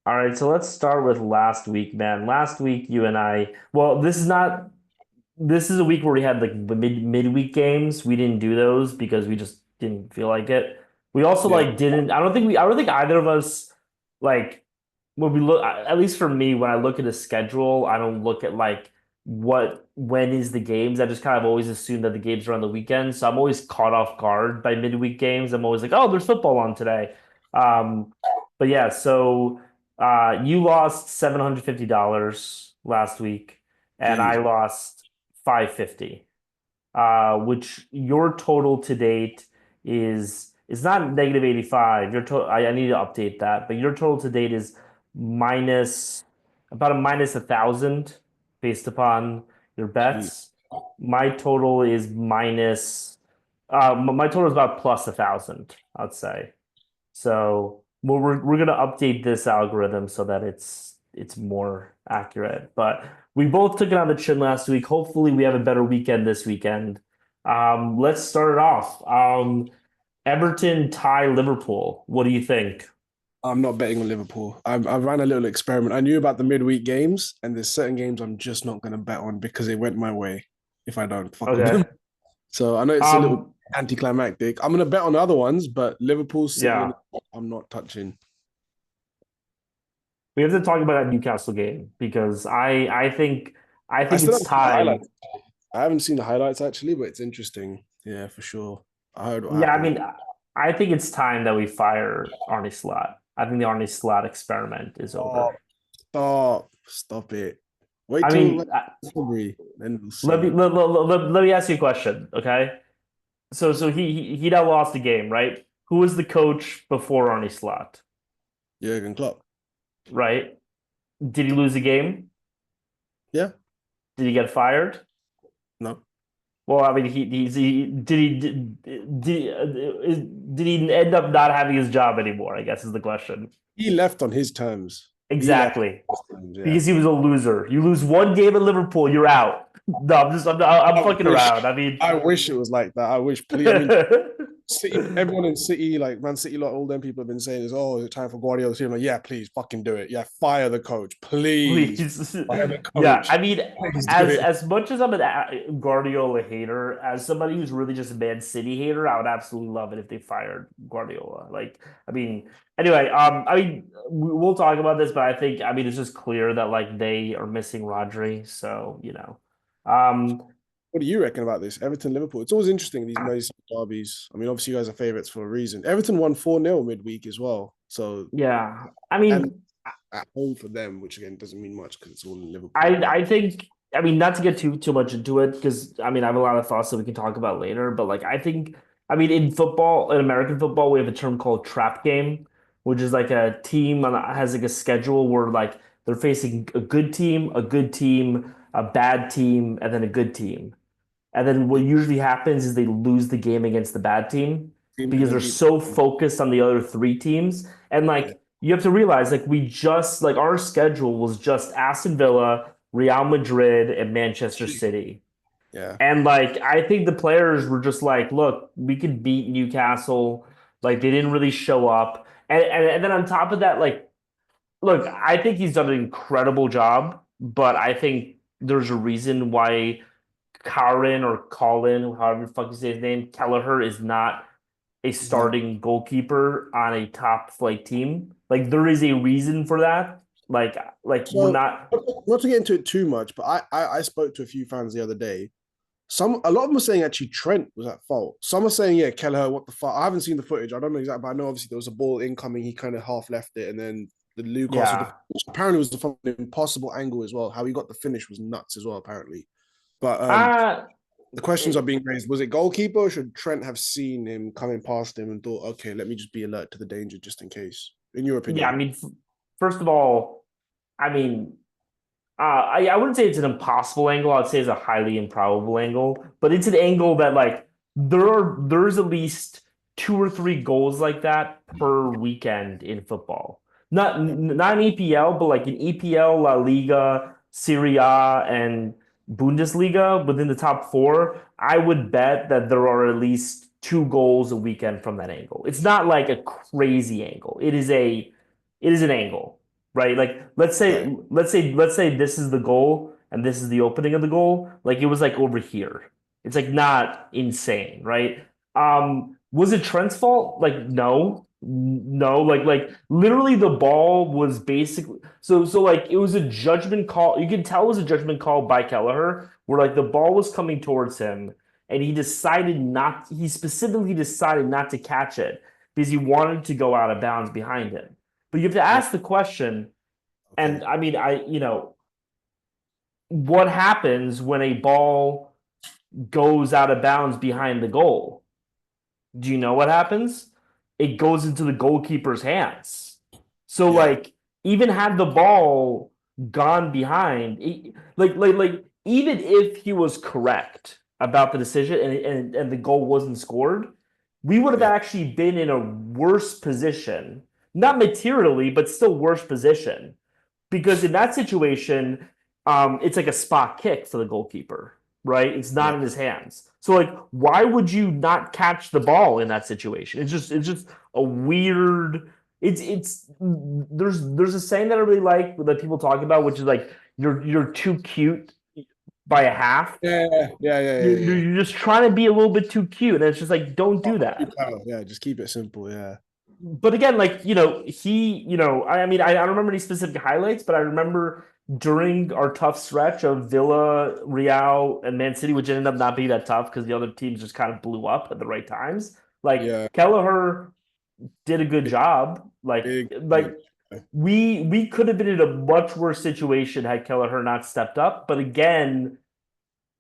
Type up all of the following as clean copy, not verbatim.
All right, so let's start with last week, man. Last week, you and I, well, this is not, this is a week where we had like the midweek games. We didn't do those because we just didn't feel like it. We also Yeah, like didn't, I don't think either of us like when we look, at least for me, when I look at a schedule, I don't look at like when is the games. I just kind of always assume that the games are on the weekend. So I'm always caught off guard by midweek games. I'm always like, oh, there's football on today. Um, but yeah, so you lost $750 last week, and I jeez. lost 550. Which your total to date is not negative 85. Your total, I need to update that, but your total to date is minus about a minus 1,000 based upon your Jeez. bets. My total is minus my total is about plus 1,000, I'd say. So we're gonna update this algorithm so that it's more accurate. But we both took it on the chin last week. Hopefully, we have a better weekend this weekend. Let's start it off. Everton tie Liverpool. What do you think? I'm not betting on Liverpool. I ran a little experiment. I knew about the midweek games, and there's certain games I'm just not going to bet on because it went my way if I don't fuck with them. Okay. So I know it's a little Um, anticlimactic. I'm going to bet on the other ones, but Liverpool, City, and yeah, I'm not touching. we have to talk about that Newcastle game because I I think still it's haven't seen the tied. highlights. I haven't seen the highlights actually, but it's interesting. Yeah, for sure. I heard what Yeah, I happened. mean, I think it's time that we fire Arne Slot. I think the Arne Slot experiment is over. Stop, stop it. Wait I till like mean, February, then we'll let me see. let me ask you a question, okay? So he now lost the game, right? Who was the coach before Arnie Slot, Jurgen Klopp. right? Did he lose the game? Yeah, Did he get fired? no. Well, I mean, he did he end up not having his job anymore? I guess is the question. He left on his terms. He left Exactly, on his terms, yeah. because he was a loser. You lose one game at Liverpool, you're out. No, I'm I fucking wish around. I mean, I wish it was like that. I wish please. I mean, City, everyone in City, like Man City, like all them people have been saying is, oh, is it time for Guardiola? I'm like, yeah, please fucking do it. Yeah, fire the coach, please. please. Fire the Yeah, coach. I mean, Please do it. as much as I'm an Guardiola hater, as somebody who's really just a Man City hater, I would absolutely love it if they fired Guardiola. Like, I mean, anyway, I mean, we'll talk about this, but I mean, it's just clear that like they are missing Rodri, so um, What do you reckon about this? Everton, Liverpool. It's always interesting, these Merseyside derbies. I mean, obviously, you guys are favourites for a reason. Everton won 4-0 midweek as well. So, yeah, I and mean, at home for them, which again doesn't mean much because it's all in I Liverpool. But I think I mean not to get too much into it because I mean I have a lot of thoughts that we can talk about later, but like I mean in football, in American football, we have a term called trap game, which is like a team has like a schedule where like they're facing a good team, a bad team, and then a good team. And then what usually happens is they lose the game against the bad team team and because then they're beat. so focused on the other three teams. And Yeah. like you have to realize, like we just like our schedule was just Aston Villa, Real Madrid, and Manchester City. Yeah. And like I think the players were just like, look, we could beat Newcastle. Like they didn't really show up. And then on top of that, like, look, I think he's done an incredible job, but I think there's a reason why Karen or Colin, however the fuck you say his name, Kelleher is not a Yeah. starting goalkeeper on a top flight team. Like there is a reason for that. Like we're So not. not to get into it too much, but I spoke to a few fans the other day. A lot of them are saying actually Trent was at fault. Some are saying, yeah, Kelleher, what the fuck? I haven't seen the footage. I don't know exactly, but I know obviously there was a ball incoming. He kind of half left it, and then the Newcastle Yeah. apparently was the impossible angle as well. How he got the finish was nuts as well, apparently. But Uh the questions are it- being raised. Was it goalkeeper or should Trent have seen him coming past him and thought, okay, let me just be alert to the danger just in case? In your yeah, I opinion? mean, first of all, I mean, I wouldn't say it's an impossible angle. I'd say it's a highly improbable angle, but it's an angle that like there's at least two or three goals like that per weekend in football. Not in EPL, but like in EPL, La Liga, Serie A, and Bundesliga within the top four. I would bet that there are at least two goals a weekend from that angle. It's not like a crazy angle. It is an angle. right? Like Right. let's say this is the goal and this is the opening of the goal. Like it was like over here. It's like not insane, right? Was it Trent's fault? Like no. No, like literally the ball was basically so like it was a judgment call. You can tell it was a judgment call by Kelleher where like the ball was coming towards him and he specifically decided not to catch it because he wanted to go out of bounds behind him. But you have to Yeah. ask the question, Okay. and I mean, what happens when a ball goes out of bounds behind the goal? Do you know what happens? It goes into the goalkeeper's hands. So Yeah. like even had the ball gone behind, even if he was correct about the decision and the goal wasn't scored, we would have Yeah. actually been in a worse position, not materially, but still worse position because in that situation, it's like a spot kick for the goalkeeper, right? It's Yeah. not in his hands. So like, why would you not catch the ball in that situation? It's just a weird. It's there's a saying that I really like that people talk about, which is like you're too cute by a half. Yeah. Yeah. Yeah. Yeah. Yeah. You're just trying to be a little bit too cute, and it's just like don't do that. Yeah. Just keep it simple. Yeah. But again, like, I mean, I don't remember any specific highlights, but I remember during our tough stretch of Villa, Real, and Man City, which ended up not being that tough because the other teams just kind of blew up at the right times. Like Yeah. Kelleher did a good Big, job. big, big. Like we could have been in a much worse situation had Kelleher not stepped up. But again,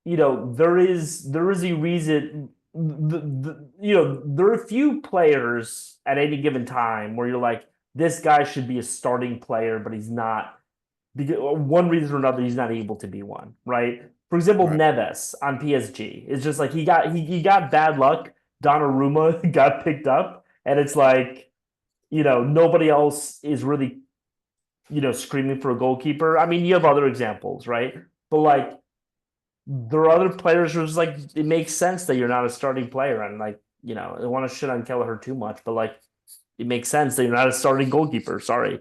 there is a reason there are a few players at any given time where you're like this guy should be a starting player but he's not because one reason or another he's not able to be one, right? For example, Right. Neves on PSG. It's just like he got bad luck. Donnarumma got picked up and it's like nobody else is really screaming for a goalkeeper. I mean, you have other examples, right? But like there are other players who's like it makes sense that you're not a starting player and like I don't want to shit on Kelleher too much, but like it makes sense that you're not a starting goalkeeper. Sorry.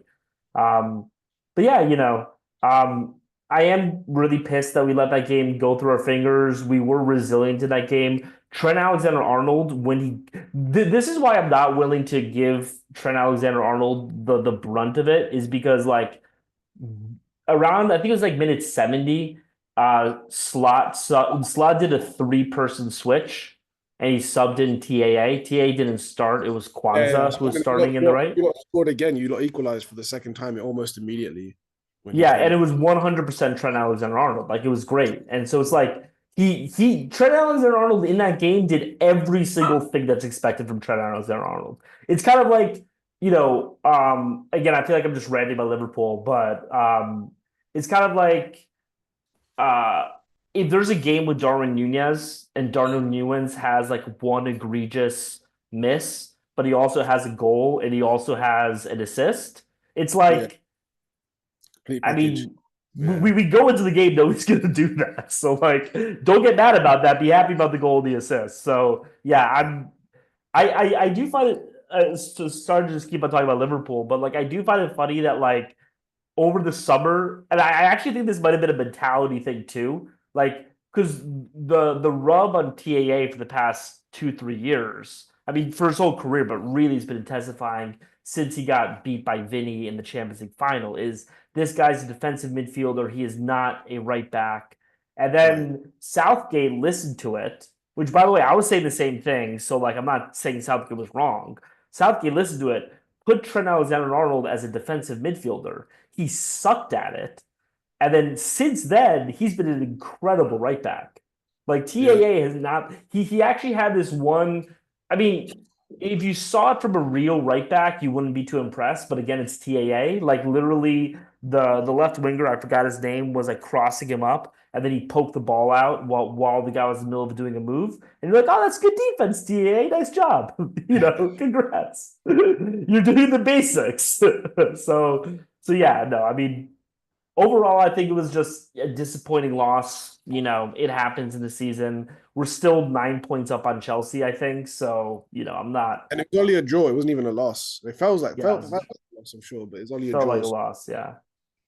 Um, but yeah, I am really pissed that we let that game go through our fingers. We were resilient in that game. Trent Alexander-Arnold, when this is why I'm not willing to give Trent Alexander-Arnold the brunt of it, is because like around I think it was like minute 70, Slot did a three-person switch and he subbed in TAA. TAA didn't start. It was Yeah. Kwanzaa So who was you got, starting in you the got, right. you got scored again. You got equalized for the second time almost immediately when he Yeah, came and it on. was 100% Trent Alexander-Arnold. Like it was great. And so it's like he Trent Alexander-Arnold in that game did every single thing that's expected from Trent Alexander-Arnold. It's kind of like, again, I feel like I'm just ranting about Liverpool, but it's kind of like uh if there's a game with Darwin Nunez and Darwin Nunez has like one egregious miss, but he also has a goal and he also has an assist, it's Yeah. like Complete I package. mean, Yeah. we go into the game knowing he's going to do that. So like, don't get mad about that. Be happy about the goal and the assist. So yeah, I do find it. Sorry to just keep on talking about Liverpool, but like I do find it funny that like over the summer, and I actually think this might have been a mentality thing too. Like, because the rub on TAA for the past 2 3 years, I mean, for his whole career, but really has been intensifying since he got beat by Vinny in the Champions League final. Is this guy's a defensive midfielder? He is not a right back. And Right. then Southgate listened to it, which by the way, I was saying the same thing. So like, I'm not saying Southgate was wrong. Southgate listened to it, put Trent Alexander-Arnold as a defensive midfielder. He sucked at it. And then since then, he's been an incredible right back. Like Yeah. TAA has not, he actually had this one. I mean, if you saw it from a real right back, you wouldn't be too impressed. But again, it's TAA. Like literally, the left winger, I forgot his name, was like crossing him up, and then he poked the ball out while the guy was in the middle of doing a move. And you're like, oh, that's good defense, TAA. Nice job. Congrats. You're doing the basics. So yeah, no, I mean overall, I think it was just a disappointing loss. It happens in the season. We're still 9 points up on Chelsea, I think. So, I'm not. And it was only a draw. It wasn't even a loss. It felt like Yeah, felt like a loss I'm sure, but it's only a Felt like draw. a loss, yeah.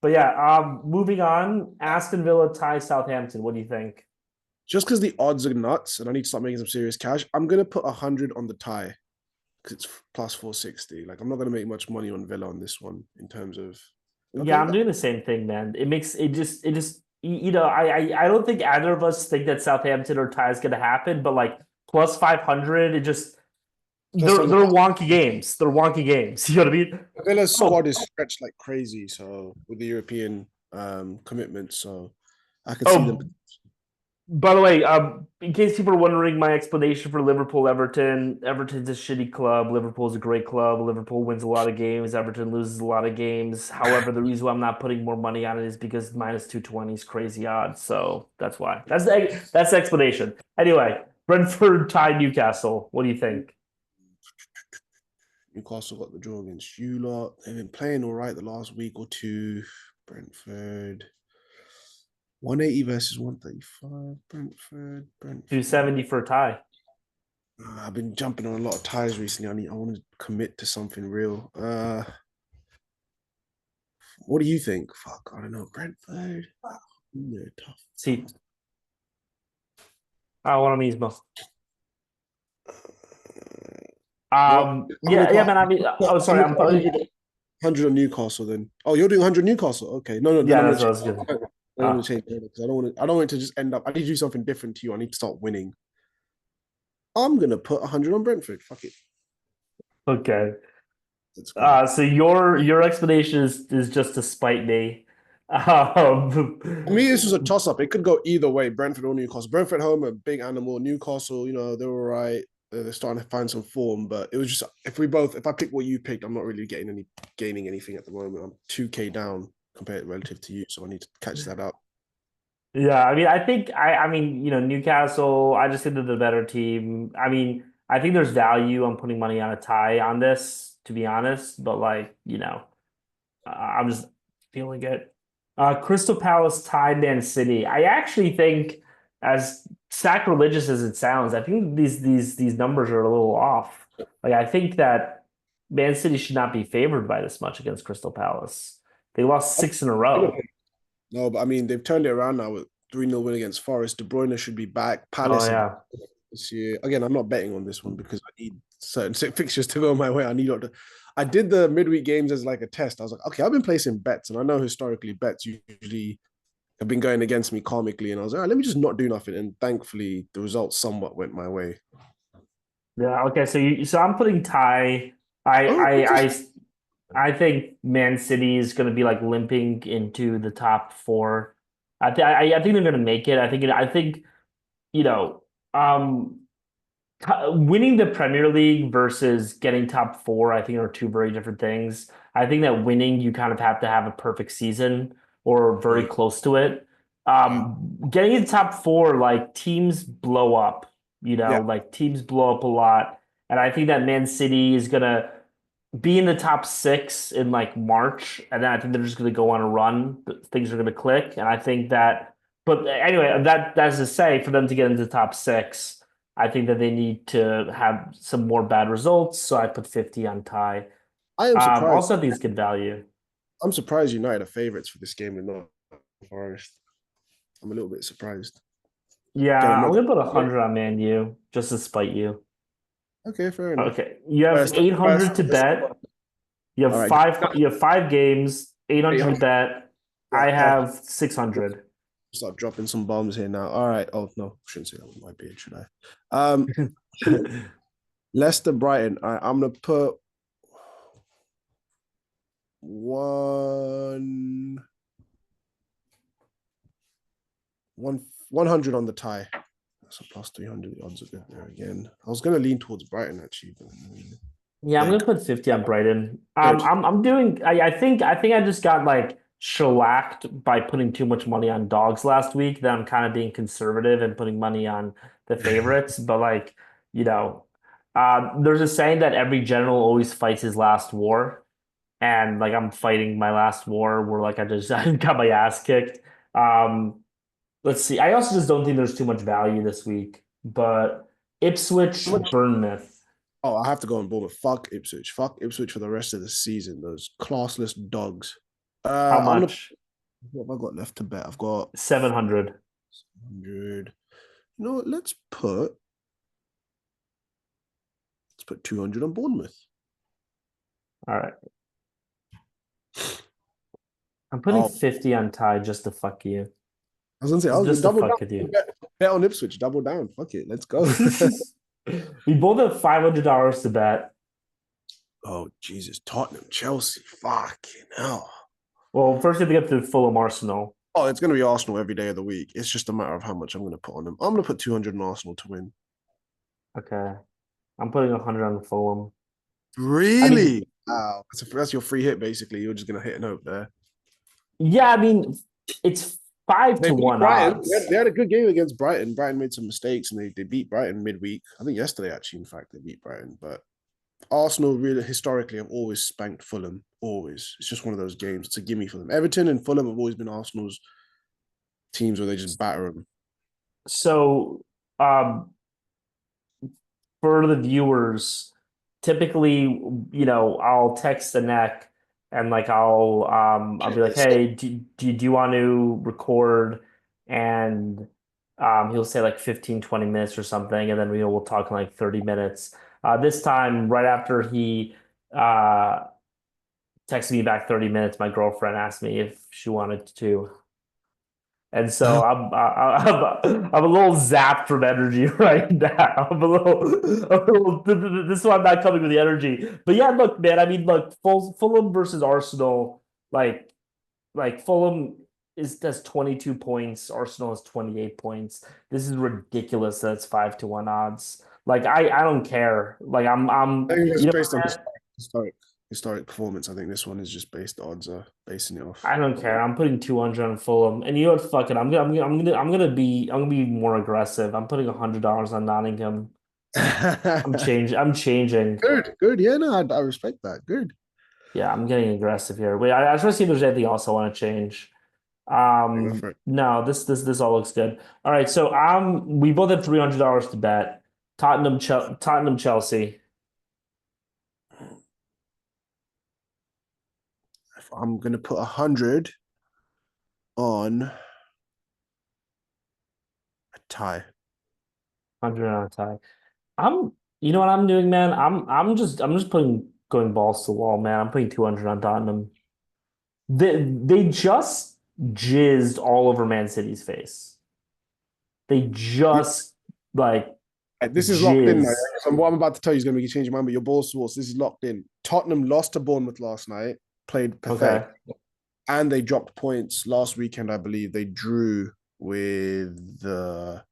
But yeah, moving on. Aston Villa tie Southampton. What do you think? Just because the odds are nuts and I need to start making some serious cash, I'm gonna put 100 on the tie because it's plus 460. Like I'm not gonna make much money on Villa on this one in terms of Yeah, okay. I'm doing the same thing, man. I don't think either of us think that Southampton or tie is gonna happen, but like plus 500, it just Just on the they're wonky games. They're wonky games. You know what I mean? Villa's Oh, squad is stretched like crazy, so with the European commitment, so I could see them. oh, by the way, in case people are wondering, my explanation for Liverpool Everton. Everton's a shitty club. Liverpool's a great club. Liverpool wins a lot of games. Everton loses a lot of games. However, the reason why I'm not putting more money on it is because minus 220 is crazy odds. So that's why. That's the explanation. Anyway, Brentford tied Newcastle. What do you think? Newcastle got the draw against you lot. They've been playing all right the last week or two. Brentford 180 versus 135. Brentford. 270 for a tie. I've been jumping on a lot of ties recently. I want to commit to something real. What do you think? Fuck, I don't know. Brentford. They're tough. See, ahora mismo. Well, I'm gonna Yeah, put, man. I mean, oh, I'm sorry. gonna put 100 on Newcastle then. Oh, you're doing 100 Newcastle. Okay. No, then Yeah, I'm gonna that's what I change. was gonna. I'm gonna change it because I don't want it to just end up. I need to do something different to you. I need to start winning. I'm gonna put 100 on Brentford. Fuck it. Okay. Let's go. So your explanation is just to spite me. For me, this was a toss up. It could go either way, Brentford or Newcastle. Brentford home, a big animal. Newcastle, they're all right. They're starting to find some form, but it was just if I pick what you picked, I'm not really gaining anything at the moment. I'm 2K down compared relative to you, so I need to catch that up. Yeah, I mean, I mean, Newcastle, I just think they're the better team. I mean, I think there's value on putting money on a tie on this, to be honest, but like, I'm just feeling it. Crystal Palace tied Man City. I actually think, as sacrilegious as it sounds, I think these numbers are a little off. Like, I think that Man City should not be favored by this much against Crystal Palace. They lost six in a row. No, but I mean they've turned it around now with 3-0 win against Forest. De Bruyne should be back. Oh Palace are yeah. this year. Again, I'm not betting on this one because I need certain fixtures to go my way. I did the midweek games as like a test. I was like, okay, I've been placing bets, and I know historically bets usually have been going against me karmically, and I was like, let me just not do nothing. And thankfully, the results somewhat went my way. Yeah, okay. So I'm putting tie. I Oh, I I I think Man City is going to be like limping into the top four. I think they're going to make it. I think you know um winning the Premier League versus getting top four, I think are two very different things. I think that winning, you kind of have to have a perfect season or very yeah, close to it. yeah, Getting in top four, like teams blow up, yeah. like teams blow up a lot. And I think that Man City is gonna be in the top six in like March, and then I think they're just going to go on a run. Things are going to click, and I think that. But anyway, that's to say, for them to get into the top six, I think that they need to have some more bad results. So I put 50 on tie. I am surprised. Also, I think it's good value. I'm surprised United are favourites for this game and not Forest. I'm a little bit surprised. Yeah, Again, I'm I'm not. gonna put 100 on Man U just to spite you. Okay, fair enough. Okay, you have First, first, 800 to bet. all right. You have five games, 800 to 800. bet. Yeah, I yeah. have 600. Start dropping some bombs here now. All right. Oh no, shouldn't say that with my beard, should I? Leicester Brighton. All right, I'm gonna put one 100 on the tie. That's a plus 300. The odds are good there again. I was gonna lean towards Brighton actually, but Yeah, I'm like gonna put 50 on Brighton. good. I'm doing I think I just got like shellacked by putting too much money on dogs last week. That I'm kind of being conservative and putting money on the favorites. But like, you know, there's a saying that every general always fights his last war. And like I'm fighting my last war where like I got my ass kicked. Um, let's see. I also just don't think there's too much value this week. But Ipswich, Bournemouth. Oh, I have to go on Bournemouth. Fuck Ipswich. Fuck Ipswich for the rest of the season. Those classless dogs. How I'm gonna. much? What have I got left to bet? I've got 700. 100. You know what? Let's put 200 on Bournemouth. All right. I'm putting Oh, 50 on Ty just to fuck you. I was gonna say, Just to double fuck with down. you. Bet on Ipswich. Double down. Fuck it. Let's go. We both have $500 to bet. Oh Jesus, Tottenham, Chelsea. Fucking hell. Well, first you have to get to Fulham Arsenal. Oh, it's gonna be Arsenal every day of the week. It's just a matter of how much I'm gonna put on them. I'm gonna put 200 on Arsenal to win. Okay. I'm putting 100 on Fulham. I mean, Really? Wow. That's your free hit, basically. You're just gonna hit and hope there. yeah, I mean, it's five They to beat one Brighton. odds. They had a good game against Brighton. Brighton made some mistakes and they beat Brighton midweek. I think yesterday, actually, in fact, they beat Brighton. But Arsenal really historically have always spanked Fulham. Always. It's just one of those games. It's a gimme for them. Everton and Fulham have always been Arsenal's teams where they just batter them. So, um, for the viewers, typically, I'll text the neck and like I'll be like, hey, do you want to record? And he'll say like 15, 20 minutes or something, and then we'll talk in like 30 minutes. This time, right after he uh texted me back 30 minutes, my girlfriend asked me if she wanted to. And so I'm a little zapped from energy right now. This is why I'm not coming with the energy. But yeah, look, man. I mean, look, Fulham versus Arsenal. Like Fulham is has 22 points. Arsenal has 28 points. This is ridiculous. That's 5 to 1 odds. Like I don't care. Like I think it's you know based on what? historic performance. I think this one is just based odds are basing it off. I don't care. I'm putting 200 on Fulham, and you know what? Fuck it. I'm gonna be more aggressive. I'm putting $100 on Nottingham. I'm changing. Good, good. Yeah, no, I respect that. Good. Yeah, I'm getting aggressive here. Wait, I just want to see if there's anything else I want to change. Go for it. No, this all looks good. All right, so we both have $300 to bet. Tottenham, Chelsea. I'm gonna put 100 on a tie. 100 on a tie. You know what I'm doing, man? I'm just putting going balls to the wall, man. I'm putting 200 on Tottenham. They just jizzed all over Man City's face. They just like This is locked in now. jizz. So what I'm about to tell you is going to make you change your mind, but your ball sports. This is locked in. Tottenham lost to Bournemouth last night, played pathetic, Okay. and they dropped points last weekend. I believe they drew with the.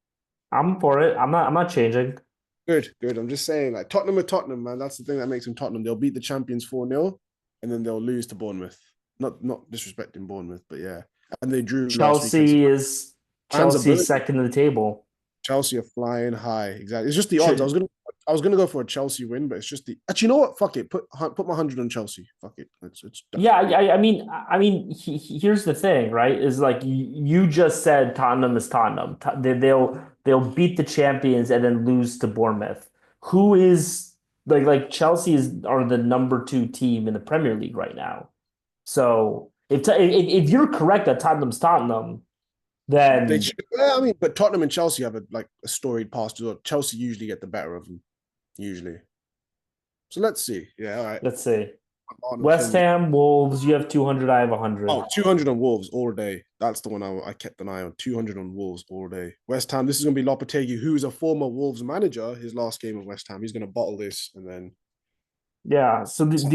I'm for it. I'm not changing. Good, good. I'm just saying, like Tottenham are Tottenham, man. That's the thing that makes them Tottenham. They'll beat the champions 4-0 and then they'll lose to Bournemouth. Not disrespecting Bournemouth, but yeah. And they drew last weekend. So Chelsea is fans are Chelsea brilliant. second in the table. Chelsea are flying high. Exactly. It's just the odds. Ch I was gonna go for a Chelsea win, but it's just the. Actually, you know what? Fuck it. Put my 100 on Chelsea. Fuck it. It's Yeah, done. here's the thing, right? Is like you just said Tottenham is Tottenham. They'll beat the champions and then lose to Bournemouth. Who is like Chelsea are the number two team in the Premier League right now. So if you're correct that Tottenham's Tottenham, They then should, yeah, I mean, but Tottenham and Chelsea have a storied past as well. Chelsea usually get the better of them, usually. So let's see. Yeah, all right. let's see. Arsenal West killing me. Ham, Wolves, you have 200, I have 100. Oh, 200 on Wolves all day. That's the one I kept an eye on. 200 on Wolves all day. West Ham, this is going to be Lopetegui, who is a former Wolves manager, his last game of West Ham. He's going to bottle this and then. Yeah, so these are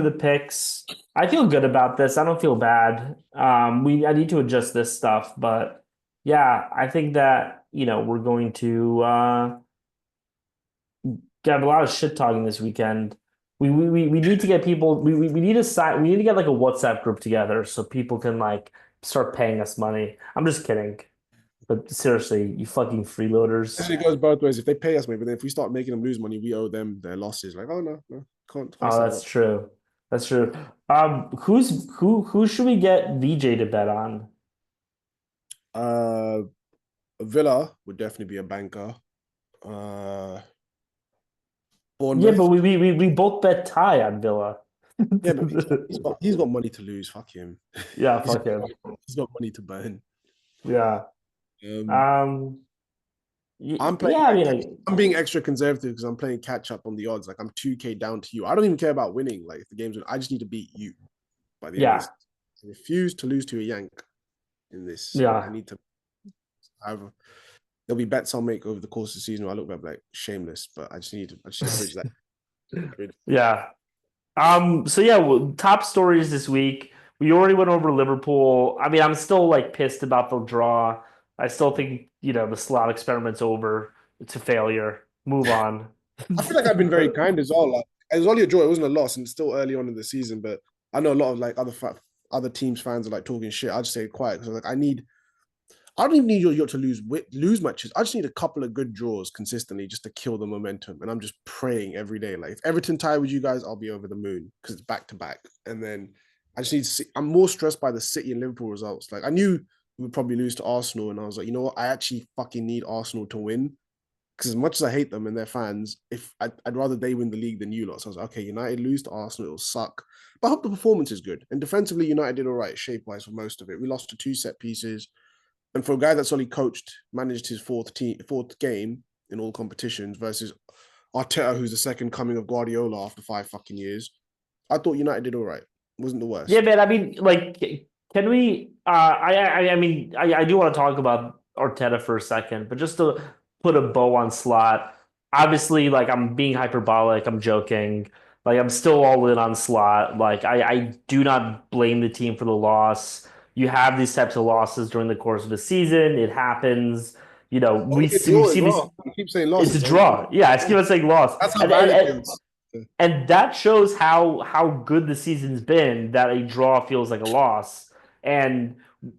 the picks. I feel good about this. I don't feel bad. I need to adjust this stuff, but yeah, I think that we're going to get a lot of shit talking this weekend. We need to get people. We need to sign. We need to get like a WhatsApp group together so people can like start paying us money. I'm just kidding, but seriously, you fucking freeloaders. It goes both ways. If they pay us, maybe then if we start making them lose money, we owe them their losses. Like, oh no, no, can't Oh, pass that that's up. true. That's true. Who should we get VJ to bet on? Uh, Villa would definitely be a banker. Uh, Yeah, but Bournemouth. we both bet tie on Villa. Yeah, but he's got money to lose. Fuck him. Yeah, He's fuck him. he's got money to burn. Yeah. Um, Um. I'm playing. Yeah. I mean, like, I'm being extra conservative because I'm playing catch up on the odds. Like I'm 2K down to you. I don't even care about winning. Like if the game's, I just need to beat you by the end of yeah, this. I refuse to lose to a Yank in this. So I yeah. need to have. There'll be bets I'll make over the course of the season where I look back like shameless, but I just need to bridge that. Yeah. So yeah, well, top stories this week. We already went over Liverpool. I mean, I'm still like pissed about the draw. I still think, the slot experiment's over. It's a failure. Move on. I feel like I've been very kind as well. Like it was only a draw, it wasn't a loss, and it's still early on in the season. But I know a lot of like other teams fans are like talking shit. I just stay quiet because like I don't even need your to lose matches. I just need a couple of good draws consistently just to kill the momentum. And I'm just praying every day. Like if Everton tie with you guys, I'll be over the moon because it's back to back. And then I just need to see. I'm more stressed by the City and Liverpool results. Like I knew we would probably lose to Arsenal, and I was like, you know what? I actually fucking need Arsenal to win. Because as much as I hate them and their fans, if I'd rather they win the league than you lot. So I was like, okay, United lose to Arsenal, it'll suck. But I hope the performance is good. And defensively, United did all right shape wise for most of it. We lost to 2 set pieces. And for a guy that's only managed his fourth game in all competitions versus Arteta, who's the second coming of Guardiola after 5 fucking years, I thought United did all right. It wasn't the Yeah, worst. man. I mean, like, can we? I mean, I do want to talk about Arteta for a second, but just to put a bow on Slot. Obviously, like, I'm being hyperbolic. I'm joking. Like, I'm still all in on Slot. Like, I do not blame the team for the loss. You have these types of losses during the course of the season. It happens. Oh, it's We've draw as seen this. well. You keep saying It's a losses. draw. Yeah, I keep on saying loss, That's how and bad it feels. and that shows how good the season's been, that a draw feels like a loss. And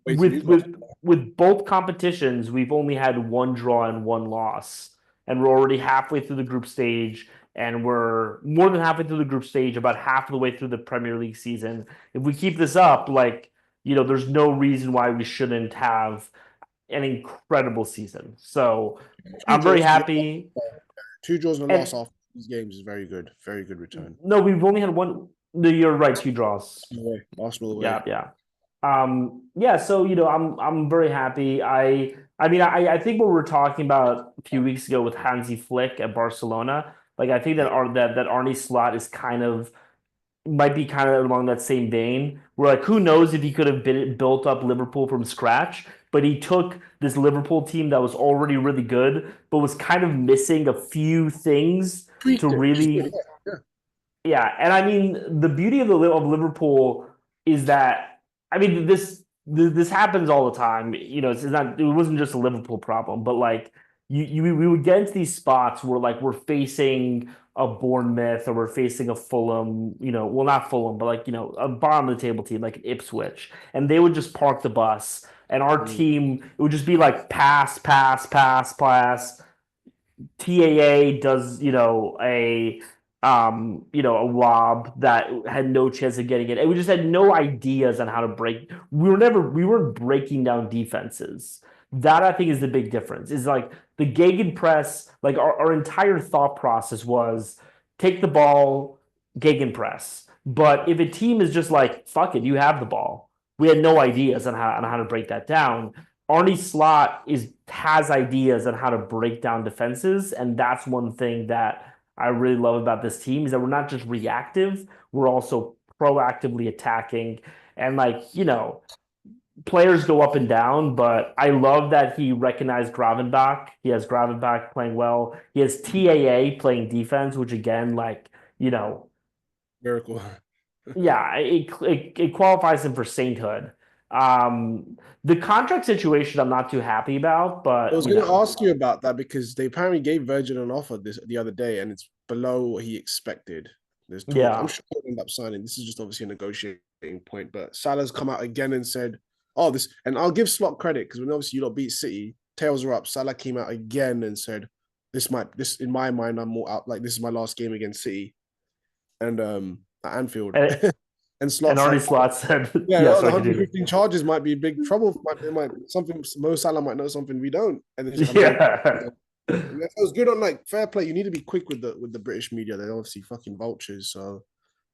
Wait till with Newcastle. with with both competitions, we've only had one draw and one loss. And we're already halfway through the group stage, and we're more than halfway through the group stage, about half of the way through the Premier League season. If we keep this up, like, there's no reason why we shouldn't have an incredible season. So Two I'm very draws, happy. 2 draws and a loss And after these games is very good. Very good return. no, we've only had one. No, you're right, two draws. Away. Arsenal Yeah, away. yeah. Yeah, so I'm very happy. I think what we were talking about a few weeks ago with Hansi Flick at Barcelona, like I think that Arne Slot is might be kind of along that same vein. Where like who knows if he could have built up Liverpool from scratch, but he took this Liverpool team that was already really good, but was kind of missing a few things to Tweaked it. Just did really. it. Yeah. Yeah, and I mean the beauty of Liverpool is that, I mean this happens all the time. It wasn't just a Liverpool problem, but like we would get into these spots where like we're facing a Bournemouth, or we're facing a Fulham, well, not Fulham, but like a bottom of the table team like an Ipswich, and they would just park the bus, and our Mm. team, it would just be like pass, pass, pass, pass. TAA does, a lob that had no chance of getting it. And we just had no ideas on how to break. We weren't breaking down defenses. That I think is the big difference. Is like the gegenpress, like our entire thought process was take the ball, gegenpress. But if a team is just like, fuck it, you have the ball. We had no ideas on how to break that down. Arnie Slot has ideas on how to break down defenses, and that's one thing that I really love about this team, is that we're not just reactive, we're also proactively attacking. And like, players go up and down, but I love that he recognized Gravenbach. He has Gravenbach playing well. He has TAA playing defense, which again, like, Miracle. yeah, it qualifies him for sainthood. The contract situation I'm not too happy about, I but was going to ask you about that because they apparently gave Virgin an offer the other day, and it's below what he expected. There's talk. I'm yeah. sure he'll end up signing. This is just obviously a negotiating point, but Salah's come out again and said, "Oh, this," and I'll give Slot credit because when obviously you lot beat City, tails are up. Salah came out again and said, This in my mind, I'm more out. Like this is my last game against City and at Anfield." And, And and Slot's Arnie like, Slot said, yeah, yeah, oh, the sorry, continue. 115 charges might be big trouble. It might something Mo Salah might know something we don't. And then he's like, I'm joking. Yeah. Yeah, it was good on like fair play. You need to be quick with the British media. They're obviously fucking vultures. So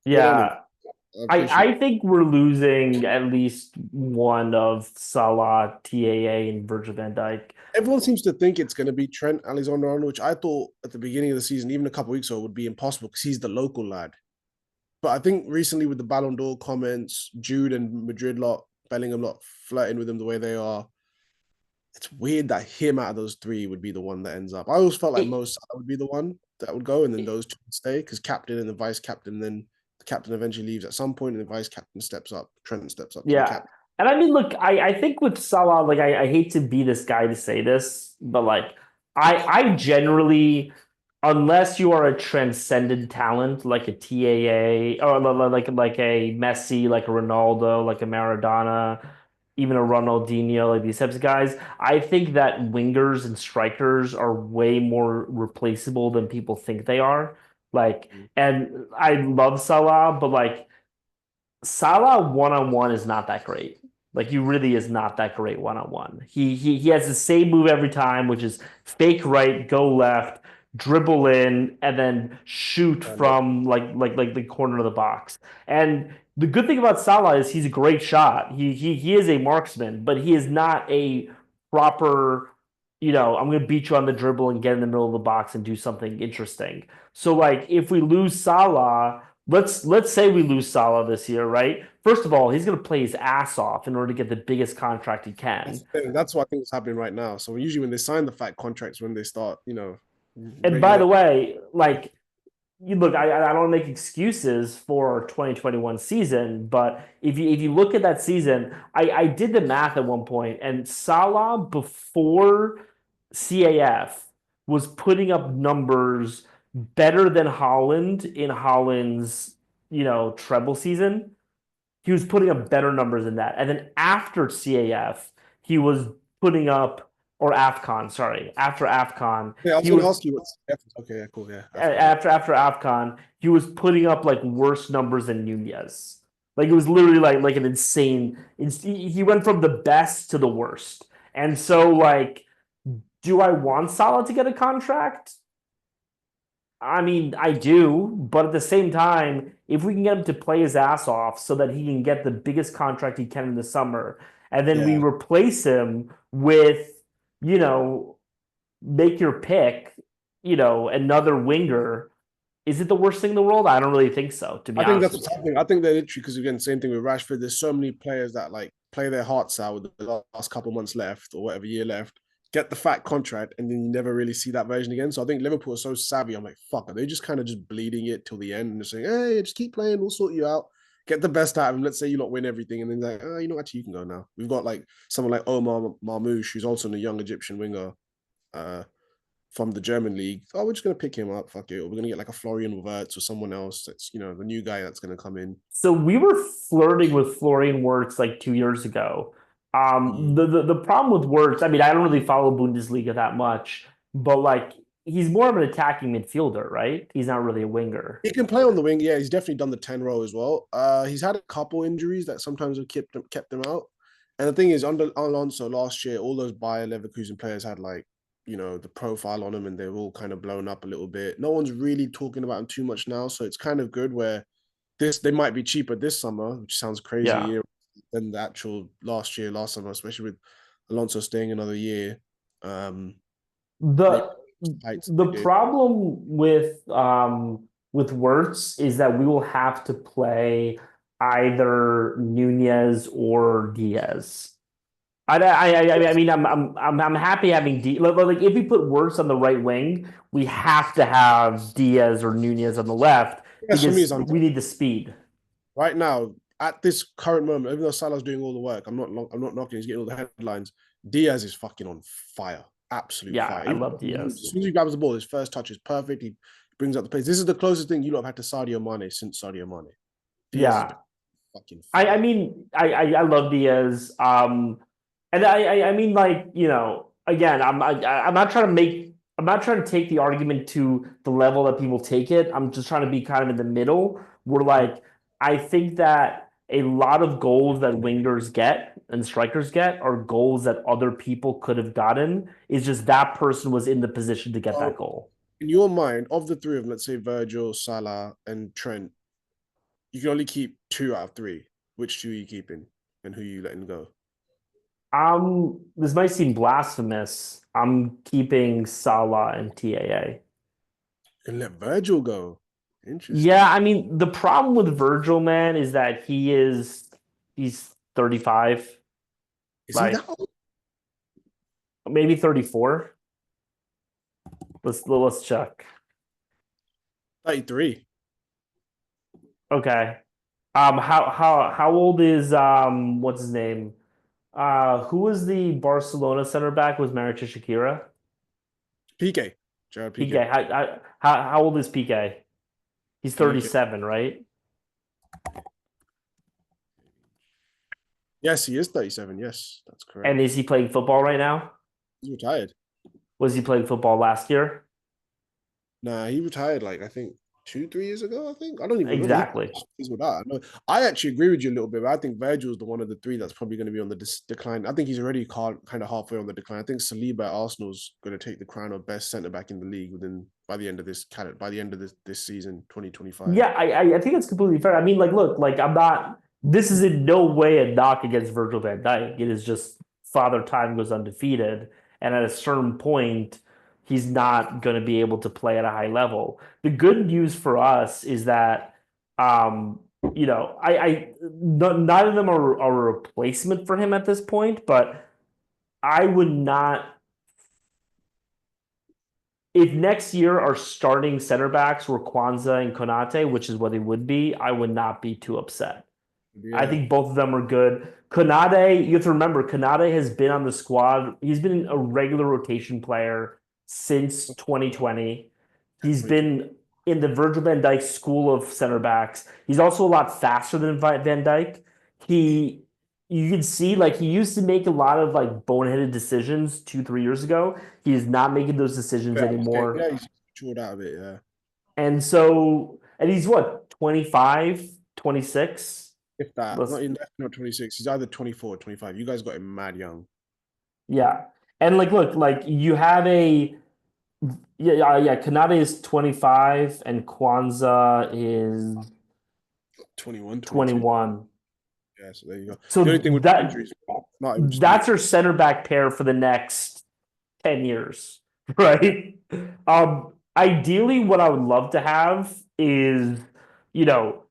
good on him. Yeah, I I appreciate it. I think we're losing at least one of Salah, TAA, and Virgil van Dijk. Everyone seems to think it's going to be Trent Alexander-Arnold, which I thought at the beginning of the season, even a couple of weeks ago, would be impossible because he's the local lad. But I think recently with the Ballon d'Or comments, Jude and Madrid lot, Bellingham lot flirting with him the way they are, it's weird that him out of those three would be the one that ends up. I always felt like It, Mo Salah would be the one that would go, and then it- those two would stay because captain and the vice captain. Then the captain eventually leaves at some point, and the vice captain steps up. Trent steps up to be yeah, captain. and I mean, look, I think with Salah, like I hate to be this guy to say this, but like I generally, unless you are a transcendent talent like a TAA or like a Messi, like a Ronaldo, like a Maradona, even a Ronaldinho, like these types of guys, I think that wingers and strikers are way more replaceable than people think they are. Like, and I love Salah, but like Salah one on one is not that great. Like he really is not that great one on one. He has the same move every time, which is fake right, go left, dribble in, and then shoot from like the corner of the box. And the good thing about Salah is he's a great shot. He is a marksman, but he is not a proper, I'm gonna beat you on the dribble and get in the middle of the box and do something interesting. So like if we lose Salah, let's say we lose Salah this year, right? First of all, he's going to play his ass off in order to get the biggest contract he That's can. the thing. That's what I think is happening right now. So usually when they sign the fat contracts, when they start, And by regulate. the way, like you look, I don't make excuses for 2021 season, but if you look at that season, I did the math at one point, and Salah before CAF was putting up numbers better than Holland in Holland's, treble season. He was putting up better numbers than that. And then after CAF, he was putting up, or AFCON, sorry, after AFCON, Yeah, I was he going to was ask you what's okay. Yeah, cool. Yeah, Afcon. after AFCON, he was putting up like worse numbers than Nunez. Like it was literally like an insane. He went from the best to the worst. And so like, do I want Salah to get a contract? I mean, I do, but at the same time, if we can get him to play his ass off so that he can get the biggest contract he can in the summer, and then we Yeah, replace him with, you know, make your pick, another winger, is it the worst thing in the world? I don't really think so, to be I think honest that's with what's you. happening. I think they're literally because again, same thing with Rashford. There's so many players that like play their hearts out with the last couple months left or whatever year left, get the fat contract, and then you never really see that version again. So I think Liverpool are so savvy. I'm like, fuck, are they just kind of just bleeding it till the end and just saying, hey, just keep playing, we'll sort you out. Get the best out of him. Let's say you not win everything, and then like, oh, actually, you can go now. We've got like someone like Omar Marmoush, who's also a young Egyptian winger. Uh, from the German league. Oh, we're just gonna pick him up. Fuck it. We're gonna get like a Florian Wirtz or someone else. That's the new guy that's gonna come in. So we were flirting with Florian Wirtz like 2 years ago. Mm. The problem with Wirtz, I mean, I don't really follow Bundesliga that much, but like he's more of an attacking midfielder, right? He's not really a winger. He can play on the wing. Yeah, he's definitely done the 10 row as well. He's had a couple injuries that sometimes have kept him out. And the thing is, under Alonso last year, all those Bayer Leverkusen players had like, the profile on them and they're all kind of blown up a little bit. No one's really talking about him too much now. So it's kind of good where they might be cheaper this summer, which sounds Yeah. crazy than the actual last summer, especially with Alonso staying another year. Um, maybe The heights the they did. problem with Wirtz is that we will have to play either Nunez or Diaz. I mean, I'm happy having D. Like if we put Wirtz on the right wing, we have to have Diaz or Nunez on the left Yes, for me, because is we need the speed. right now at this current moment. Even though Salah's doing all the work, I'm not knocking. He's getting all the headlines. Diaz is fucking on fire, absolute Yeah, fire. I Even love as Diaz. soon as he grabs the ball, his first touch is perfect. He brings up the pace. This is the closest thing you lot have had to Sadio Mane since Sadio Mane. Diaz has Yeah, been fucking I fire. mean, I love Diaz. And I mean, like, again, I'm not trying to take the argument to the level that people take it. I'm just trying to be kind of in the middle. Where like, I think that a lot of goals that wingers get, and strikers get are goals that other people could have gotten. It's just that person was in the position to get that So, goal. in your mind, of the three of them, let's say Virgil, Salah, and Trent, you can only keep two out of three. Which two are you keeping, and who are you letting go? This might seem blasphemous. I'm keeping Salah and TAA. And let Virgil go. Yeah, Interesting. I mean, the problem with Virgil, man, is that he's 35, Is he right? that old? Maybe 34. Let's check. 33. Okay. How old is what's his name? Who was the Barcelona center back who was married to Shakira? PK. Jared PK. PK. How old is PK? He's PK. 37, right? Yes, he is 37. Yes, that's And correct. is he playing football right now? He's retired. Was he playing football last year? Nah, he retired like I think 2, 3 years ago. I think I don't even remember. Exactly. He's with that. No, I actually agree with you a little bit. But I think Virgil's the one of the three that's probably going to be on the decline. I think he's already kind of halfway on the decline. I think Saliba at Arsenal's going to take the crown of best centre back in the league within by the end of this season 2025. Yeah, I think it's completely fair. I mean, like, look, like I'm not. This is in no way a knock against Virgil van Dijk. It is just Father Time goes undefeated, and at a certain point, he's not going to be able to play at a high level. The good news for us is that, um, none of them are a replacement for him at this point, but I would not if next year our starting center backs were Kwanzaa and Konate, which is what they would be, I would not be too upset. I Yeah, think both of them are good. Konate, you have to remember, Konate has been on the squad. He's been a regular rotation player since 2020. He's 2020. been in the Virgil van Dijk school of center backs. He's also a lot faster than Van Dijk. He, you can see, like, he used to make a lot of like boneheaded decisions 2, 3 years ago. He is not making those decisions anymore. Yeah, he's matured out of it. Yeah, And he's what, 25, 26? if that, Let's, not 26. He's either 24 or 25. You guys got him mad young. yeah. And like, look, like you have yeah. Kanade is 25 and Kwanzaa is 21, 22. 21. Yeah, so there you go. The only So thing with injuries, not it would just be that's our center back pair for the next 10 years, right? Ideally, what I would love to have is, you know,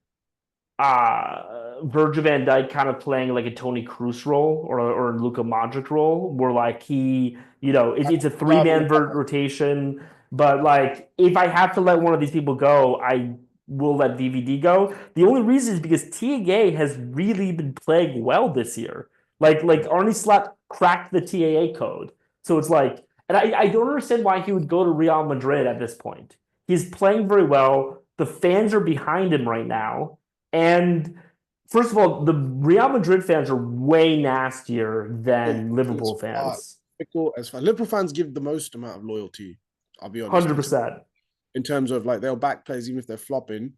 Virgil van Dijk kind of playing like a Tony Cruz role or a Luka Modric role, where like it's a three rather than man rotation. But like, if I have to let one of these people go, I will let VVD go. The only reason is because TAA has really been playing well this year. Like Arnie Slot cracked the TAA code, so it's like, and I don't understand why he would go to Real Madrid at this point. He's playing very well. The fans are behind him right now. And first of all, the Real Madrid fans are way nastier than Liverpool fans. fickle as far. Liverpool fans give the most amount of loyalty. I'll be honest 100%. in terms of like they'll back players even if they're flopping,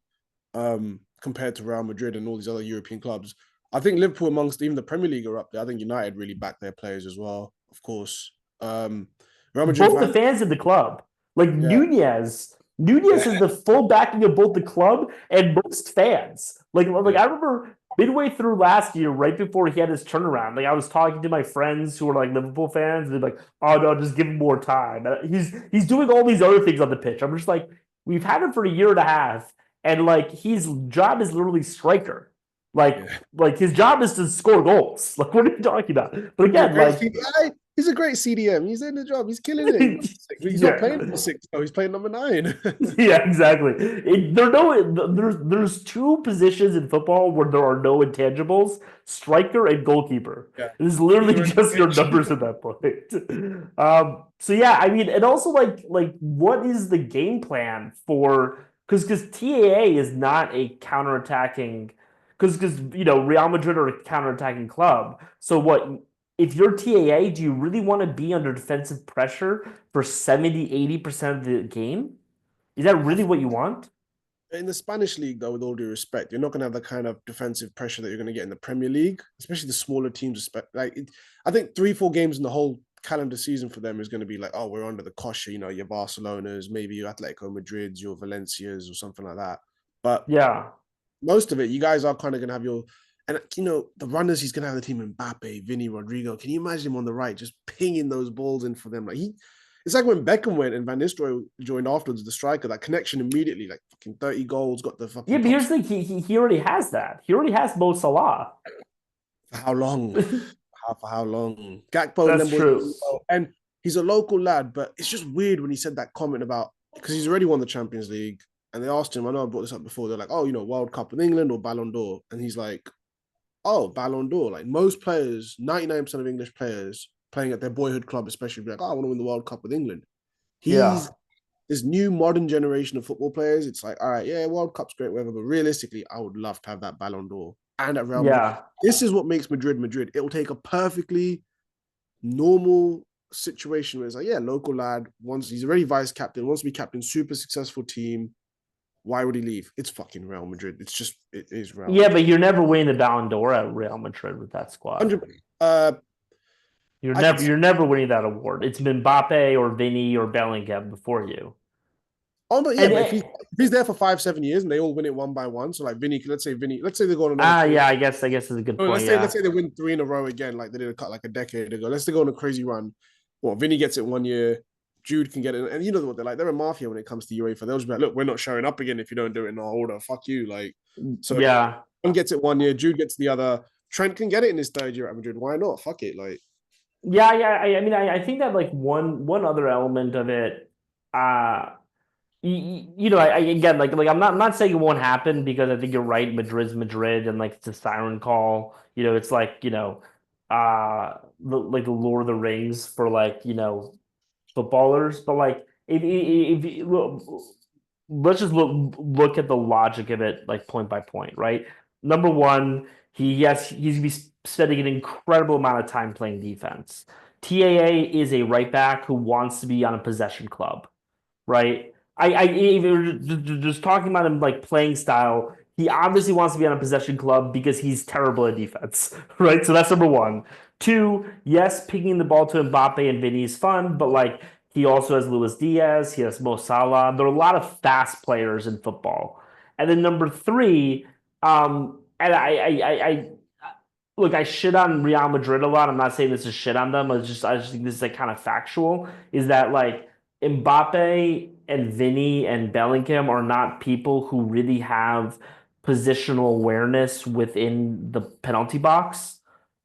compared to Real Madrid and all these other European clubs. I think Liverpool amongst even the Premier League are up there. I think United really back their players as well, of course. Real Madrid Both the fans, fans in the club. Like yeah, Nunez has yeah, the full backing of both the club and most fans. Like yeah, I remember midway through last year, right before he had his turnaround, like I was talking to my friends who were like Liverpool fans, and they're like, "Oh no, just give him more time." He's doing all these other things on the pitch. I'm just like, we've had him for a year and a half, and like his job is literally striker. Like yeah. like his job is to score goals. Like what are you talking about? But He's a again, great like CDI. He's a great CDM. He's in the job. He's killing it. He's not playing yeah. number six. No, he's playing number nine. Yeah, exactly. There's two positions in football where there are no intangibles: striker and goalkeeper. Yeah. It is literally Keeper in the just your pitch. numbers at that point. So yeah, I mean, and also like what is the game plan for because TAA is not a counterattacking because Real Madrid are a counterattacking club. So what if you're TAA, do you really want to be under defensive pressure for 70, 80% of the game? Is that I really what you want? In the Spanish league, though, with all due respect, you're not going to have the kind of defensive pressure that you're going to get in the Premier League, especially the smaller teams. I think 3-4 games in the whole calendar season for them is going to be like, oh, we're under the cosh, your Barcelonas, maybe your Atletico Madrids, your Valencias, or something like that. But Yeah. most of it, you guys are kind of going to have your, and the runners he's going to have the team Mbappe, Vinny, Rodrigo. Can you imagine him on the right just pinging those balls in for them? It's like when Beckham went and Van Nistelrooy joined afterwards, the striker, that connection immediately, like fucking 30 goals, got the Yeah, fucking but top. here's the thing. He already has that. He already has Mo Salah. For how long? For how long? Gakpo and That's them boys. true. And he's a local lad, but it's just weird when he said that comment about, because he's already won the Champions League. And they asked him, I know I brought this up before, they're like, oh, World Cup with England or Ballon d'Or. And he's like, oh, Ballon d'Or. Like most players, 99% of English players playing at their boyhood club, especially, be like, oh, I want to win the World Cup with England. Yeah. He's this new modern generation of football players. It's like, all right, yeah, World Cup's great, whatever. But realistically, I would love to have that Ballon d'Or and at Real Madrid. Yeah. This is what makes Madrid Madrid. It will take a perfectly normal situation where it's like, yeah, local lad, once he's already vice captain, wants to be captain, super successful team. Why would he leave? It's fucking Real Madrid. It is Real Yeah, Madrid. but you're never winning the Ballon d'Or at Real Madrid with that squad. 100. Uh, I could You're never winning that award. It's been Mbappe or Vinny or Bellingham before you. Oh, but yeah, And but if he's there for 5-7 years and they all win it one by one, so like Vinny, let's say they go on another yeah, crazy. I guess is a good Oh, point. let's Yeah. say they win 3 in a row again, like they did like a decade ago. Let's say go on a crazy run. Well, Vinny gets it one year, Jude can get it, and you know what they're like. They're a mafia when it comes to UEFA. They'll just be like, look, we're not showing up again if you don't do it in our order. Fuck you, like. So Yeah. one gets it one year, Jude gets the other. Trent can get it in his third year at Madrid. Why not? Fuck it, like. Yeah, yeah. I mean, I think that like one other element of it, uh, you know, again, like I'm not saying it won't happen because I think you're right. Madrid's Madrid, and like it's a siren call. You know, it's like like the Lord of the Rings for like footballers. But like if look, let's just look at the logic of it like point by point, right? Number one, he's gonna be spending an incredible amount of time playing defense. TAA is a right back who wants to be on a possession club, right? I even just talking about him like playing style. He obviously wants to be on a possession club because he's terrible at defense, right? So that's number one. Two, yes, picking the ball to Mbappe and Vinny is fun, but like he also has Luis Diaz, he has Mo Salah. There are a lot of fast players in football. And then number three, and I look, I shit on Real Madrid a lot. I'm not saying this is shit on them. I just think this is like kind of factual. Is that like Mbappe and Vinny and Bellingham are not people who really have positional awareness within the penalty box.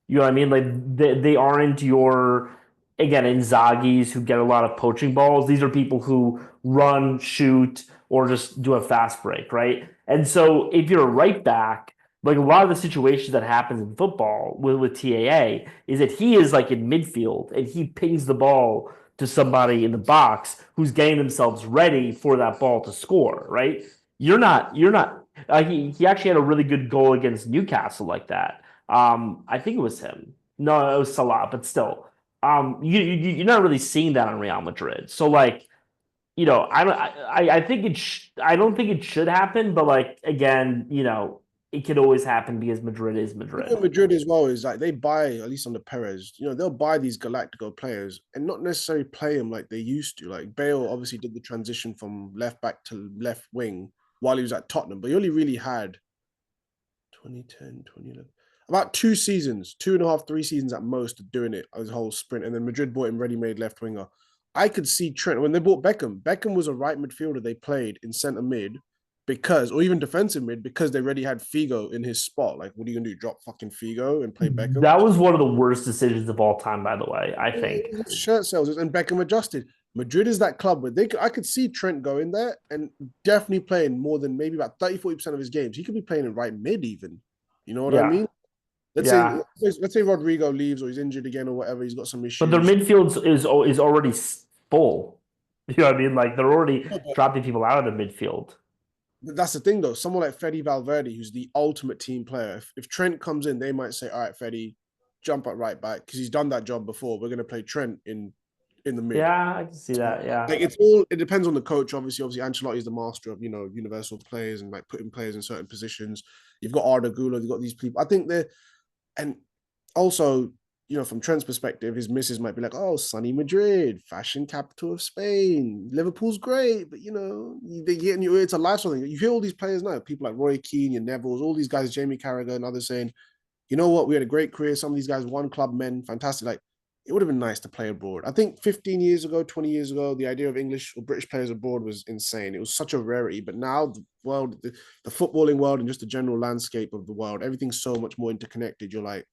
You know what I mean? Like they aren't your again Inzaghi's who get a lot of poaching balls. These are people who run, shoot, or just do a fast break, right? And so if you're a right back, like a lot of the situations that happens in football with TAA is that he is like in midfield and he pings the ball to somebody in the box who's getting themselves ready for that ball to score, right? You're not. He actually had a really good goal against Newcastle like that. I think it was him. No, it was Salah, but still, you're not really seeing that on Real Madrid. So like, I think I don't think it should happen, but like again, it could always happen because Madrid is Madrid. Even Madrid as well is like they buy, at least under Perez, they'll buy these Galactico players and not necessarily play them like they used to. Like Bale obviously did the transition from left back to left wing while he was at Tottenham, but he only really had 2010, 2011, about 2 seasons, 2.5, 3 seasons at most of doing it, his whole sprint. And then Madrid bought him ready-made left winger. I could see Trent when they bought Beckham. Beckham was a right midfielder they played in centre mid because, or even defensive mid, because they already had Figo in his spot. Like, what are you gonna do? Drop fucking Figo and play Beckham? That was one of the worst decisions of all time, by the way, I think. Shirt sales and Beckham adjusted. Madrid is that club where I could see Trent going there and definitely playing more than maybe about 30-40% of his games. He could be playing in right mid even. You know what I Yeah, mean? Let's say yeah. let's say Rodrigo leaves or he's injured again or whatever. He's got some But their issues. midfield is already full. You know what I mean? Like they're already No, but dropping people out of the midfield. that's the thing though. Someone like Fede Valverde, who's the ultimate team player. If Trent comes in, they might say, "All right, Fede, jump at right back because he's done that job before. We're going to play Trent in in the mid. Yeah, I can see that. Yeah. Like it depends on the coach. Obviously, Ancelotti is the master of universal players and like putting players in certain positions. You've got Arda Güler, you've got these people. I think they're and also from Trent's perspective, his missus might be like, "Oh, sunny Madrid, fashion capital of Spain. Liverpool's great, but they get in your ear. It's a lifestyle thing." You hear all these players now, people like Roy Keane, your Neville's, all these guys, Jamie Carragher, and others saying, "You know what? We had a great career. Some of these guys won club men, fantastic. Like it would have been nice to play abroad." I think 15 years ago, 20 years ago, the idea of English or British players abroad was insane. It was such a rarity. But now the world, the footballing world and just the general landscape of the world, everything's so much more interconnected. You're like,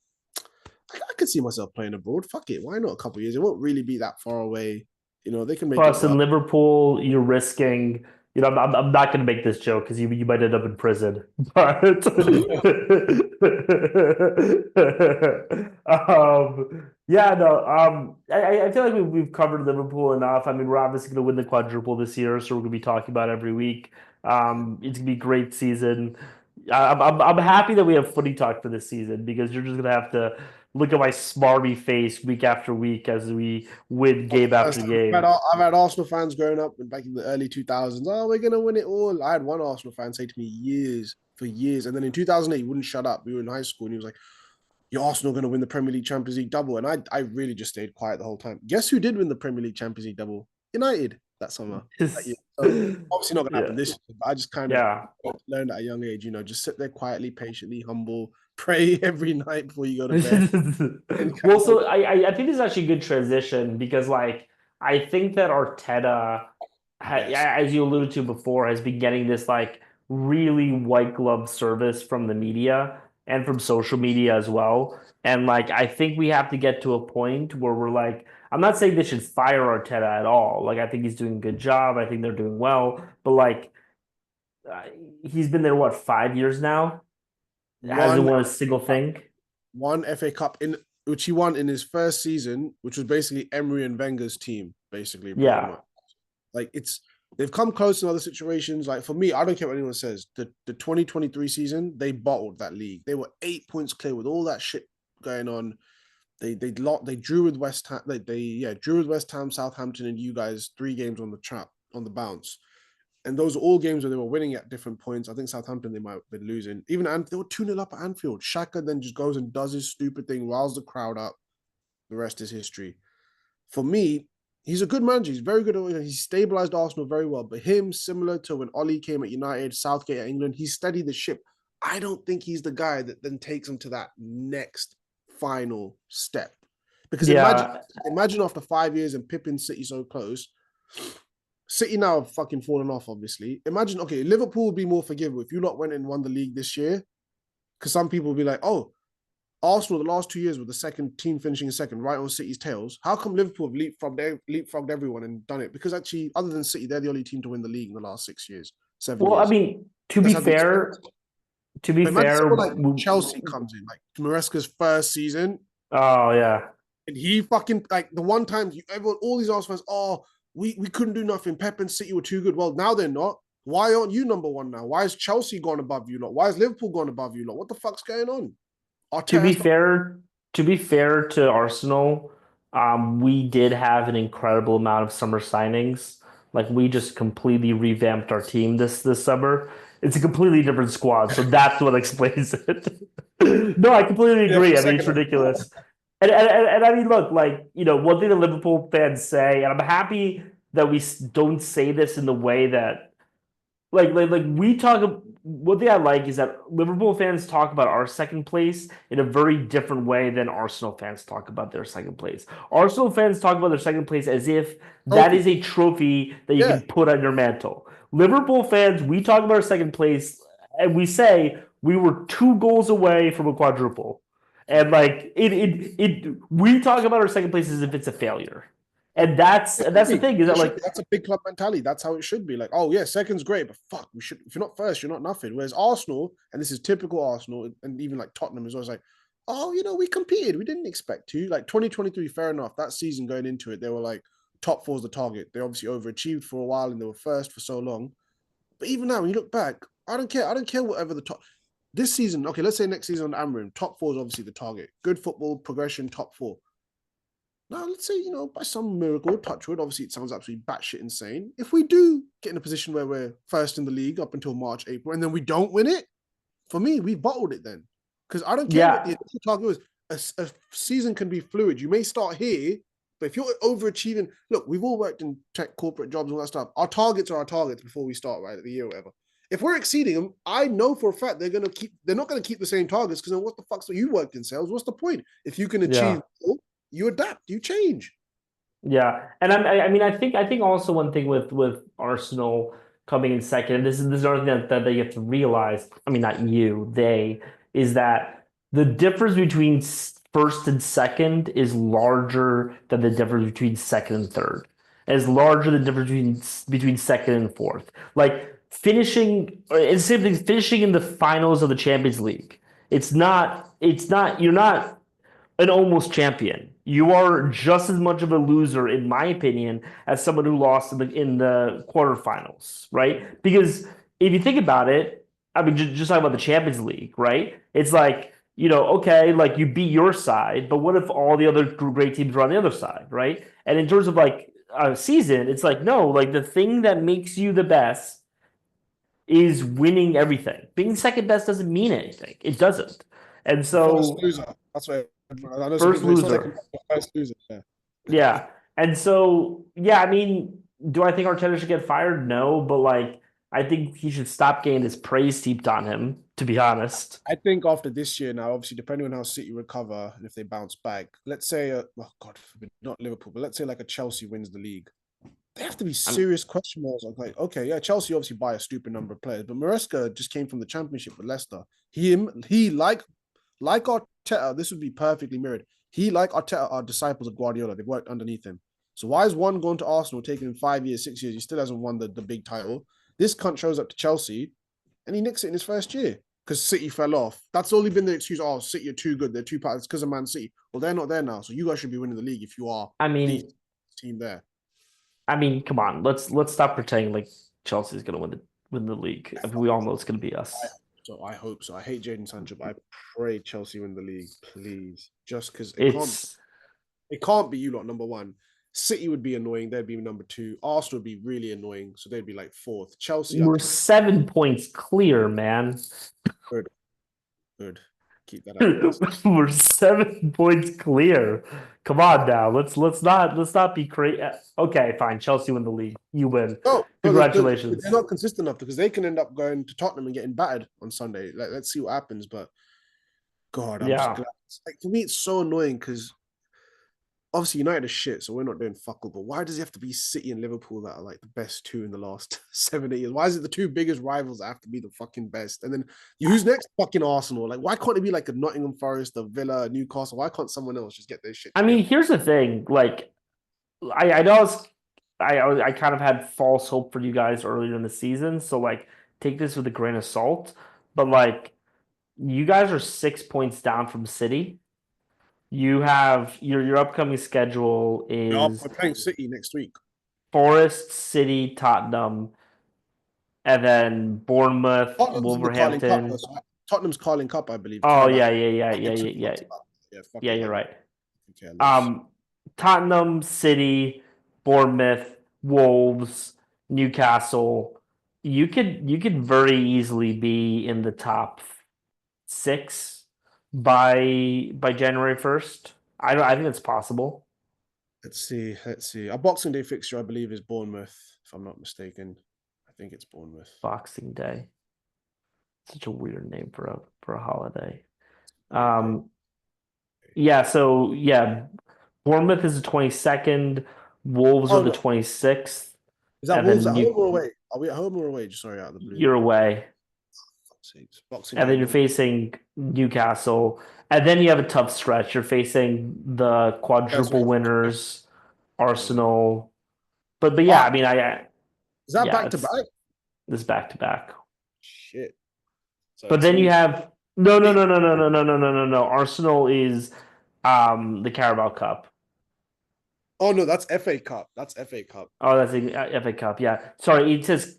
I could see myself playing abroad. Fuck it. Why not a couple of years? It won't really be that far away. They can make it Plus, in work. Liverpool, you're risking. I'm not going to make this joke because you might end up in prison. But yeah, no. I feel like we've covered Liverpool enough. I mean, we're obviously going to win the quadruple this year, so we're going to be talking about it every week. It's going to be a great season. I'm happy that we have footy talk for this season because you're just going to have to look at my smarmy face week after week as we win game after game. I've had Arsenal fans growing up back in the early 2000s. Oh, we're gonna win it all. I had one Arsenal fan say to me for years, and then in 2008 he wouldn't shut up. We were in high school, and he was like, "You're Arsenal going to win the Premier League, Champions League double," and I really just stayed quiet the whole time. Guess who did win the Premier League, Champions League double? United that summer. That year. So obviously not going to happen Yeah. this year, but I just kind of Yeah. learned at a young age. Just sit there quietly, patiently, humble, pray every night before you go to bed. Well, so I think this is actually a good transition because like I think that Arteta, Yes. as you alluded to before, has been getting this like really white glove service from the media and from social media as well. And like I think we have to get to a point where we're like, I'm not saying they should fire Arteta at all. Like I think he's doing a good job. I think they're doing well, but like uh, he's been there what 5 years now? Hasn't One won a single thing. one FA Cup in which he won in his first season, which was basically Emery and Wenger's team, basically, pretty Yeah. much. Like they've come close in other situations. Like for me, I don't care what anyone says. The 2023 season, they bottled that league. They were 8 points clear with all that shit going on. They drew with West Ham. They drew with West Ham, Southampton, and you guys 3 games on the trap on the bounce. And those are all games where they were winning at different points. I think Southampton they might have been losing. Even they were 2-0 up at Anfield. Shaka then just goes and does his stupid thing, riles the crowd up. The rest is history. For me, he's a good manager. He's very good. He's stabilized Arsenal very well. But him, similar to when Ollie came at United, Southgate at England, he steadied the ship. I don't think he's the guy that then takes him to that next final step. Because Yeah. imagine after 5 years and Pippin City so close, City now have fucking fallen off, obviously. Imagine, okay, Liverpool would be more forgivable if you lot went and won the league this year. Because some people will be like, oh, Arsenal the last 2 years were the second team finishing second, right on City's tails. How come Liverpool have leapfrogged everyone and done it? Because actually, other than City, they're the only team to win the league in the last 6 years, seven Well, I years. mean, Let's have the experience. to be But imagine fair, someone like Chelsea comes in, like Maresca's first season, oh yeah. and he fucking like the one time everyone, all these Arsenal fans, oh, we couldn't do nothing. Pep and City were too good. Well, now they're not. Why aren't you number one now? Why is Chelsea gone above you lot? Why is Liverpool gone above you lot? What the fuck's going on? To Arteta be has to. fair, to be fair to Arsenal, we did have an incredible amount of summer signings. Like we just completely revamped our team this summer. It's a completely different squad, so that's what explains it. No, I completely Yeah, for agree. a I mean, it's second. ridiculous. And I mean, look, like, one thing that Liverpool fans say, and I'm happy that we don't say this in the way that like we talk. One thing I like is that Liverpool fans talk about our second place in a very different way than Arsenal fans talk about their second place. Arsenal fans talk about their second place as if that is Trophy. a trophy that you Yeah. can put on your mantle. Liverpool fans, we talk about our second place and we say we were 2 goals away from a quadruple. And like we talk about our second place as if it's a failure. And that's the thing is that It should like be. That's a big club mentality. That's how it should be. Like, oh yeah, second's great, but fuck, we should. If you're not first, you're not nothing. Whereas Arsenal, and this is typical Arsenal, and even like Tottenham is always like, oh, we competed. We didn't expect to. Like 2023, fair enough. That season going into it, they were like top four's the target. They obviously overachieved for a while, and they were first for so long. But even now, when you look back, I don't care. I don't care whatever the top. This season, okay, let's say next season on Amrin, top four is obviously the target. Good football progression, top four. Now, let's say, by some miracle, touch wood, obviously it sounds absolutely batshit insane. If we do get in a position where we're first in the league up until March, April, and then we don't win it, for me, we bottled it then. Because I don't care what the Yeah, initial target was. A season can be fluid. You may start here, but if you're overachieving, look, we've all worked in tech corporate jobs and all that stuff. Our targets are our targets before we start, right, at the year or whatever. If we're exceeding them, I know for a fact they're not gonna keep the same targets because then what the fuck's you worked in sales? What's the point? If you can yeah. achieve more, you adapt, you change. Yeah, and I mean, I think also one thing with Arsenal coming in second, and this is another thing that they have to realize. I mean, not you, they, is that the difference between first and second is larger than the difference between second and third. Is larger than the difference between second and fourth. Like finishing, it's the same thing. Finishing in the finals of the Champions League. It's not. You're not an almost champion. You are just as much of a loser, in my opinion, as someone who lost in the quarterfinals, right? Because if you think about it, I mean, just talking about the Champions League, right? It's like, okay, like you beat your side, but what if all the other great teams are on the other side, right? And in terms of like a season, it's like, no, like the thing that makes you the best is winning everything. Being second best doesn't mean anything. It doesn't. And The first so, loser. That's what I know. Some first people say it's not second, loser. the first loser. Yeah. Yeah. And so, yeah, I mean, do I think Arteta should get fired? No, but like, I think he should stop getting this praise heaped on him, to be honest. I think after this year now, obviously, depending on how City recover and if they bounce back, let's say, oh God forbid, not Liverpool, but let's say like a Chelsea wins the league. They have to be I'm, serious question marks. Like, okay, yeah, Chelsea obviously buy a stupid number of players, but Maresca just came from the Championship with Leicester. He like Arteta, this would be perfectly mirrored. He like Arteta are disciples of Guardiola. They've worked underneath him. So why is one going to Arsenal, taking him 5 years, 6 years? He still hasn't won the big title. This cunt shows up to Chelsea and he nicks it in his first year because City fell off. That's only been the excuse. Oh, City are too good. They're too powerful. It's because of Man City. Well, they're not there now. So you guys should be winning the league if you are I the mean, team there. I mean, come on, let's stop pretending like Chelsea's gonna win the league. I mean, we all know it's gonna be I us. I hope so. I hate Jadon Sancho, but I pray Chelsea win the league, please. Just because It's it can't be you lot number one. City would be annoying. They'd be number two. Arsenal would be really annoying, so they'd be like fourth. Chelsea, I we're can 7 points clear, man. good, good. Keep that up. We're 7 points clear. Come on now. Let's not be crazy. Okay, fine. Chelsea win the league. You win. No, no, they're Congratulations. not consistent enough because they can end up going to Tottenham and getting battered on Sunday. Let's see what happens. But God, I'm just Yeah. glad. Like for me, it's so annoying because obviously United is shit, so we're not doing fuck all. But why does it have to be City and Liverpool that are like the best two in the last 7 8 years? Why is it the two biggest rivals that have to be the fucking best? And then who's next? Fucking Arsenal. Like, why can't it be like a Nottingham Forest, a Villa, a Newcastle? Why can't someone else just get their shit I mean, together? here's the thing. Like, I know I kind of had false hope for you guys earlier in the season, so like take this with a grain of salt. But like, you guys are 6 points down from City. You have your upcoming schedule is We're playing City next week. Forest, City, Tottenham, and then Bournemouth, Tottenham's in the Carling Cup, though. Wolverhampton. So Tottenham's Carling Cup, I believe. Oh Carabao. yeah, yeah, yeah, I'll yeah, get yeah, too yeah. fucked up. Yeah, fuck Yeah, it. you're Like, right. care less. Um, Tottenham, City, Bournemouth, Wolves, Newcastle. You could very easily be in the top six by January 1st. I think it's possible. Let's see. Let's see. Our Boxing Day fixture, I believe, is Bournemouth, if I'm not mistaken. I think it's Bournemouth. Boxing Day. Such a weird name for a holiday. Weird day. Um, yeah, so yeah, Bournemouth is the 22nd, Wolves are Oh the no, 26th, is that and Wolves then at home or away? Are we at home or away? Just sorry, out of the blue. you're away. Boxing And Day, then you're Wolves. facing Newcastle, and then you have a tough stretch. You're facing the Guys, wait. quadruple winners, Okay. Arsenal. But yeah, Ah, I mean, is that yeah, back to it's back? this back to back. Shit. But So then you we have no, no, beat. no, no, no, no, no, no, no, no, no. Arsenal is the Carabao Cup. Oh no, that's FA Cup. That's FA Cup. Oh, that's the FA Cup. Yeah, sorry. It says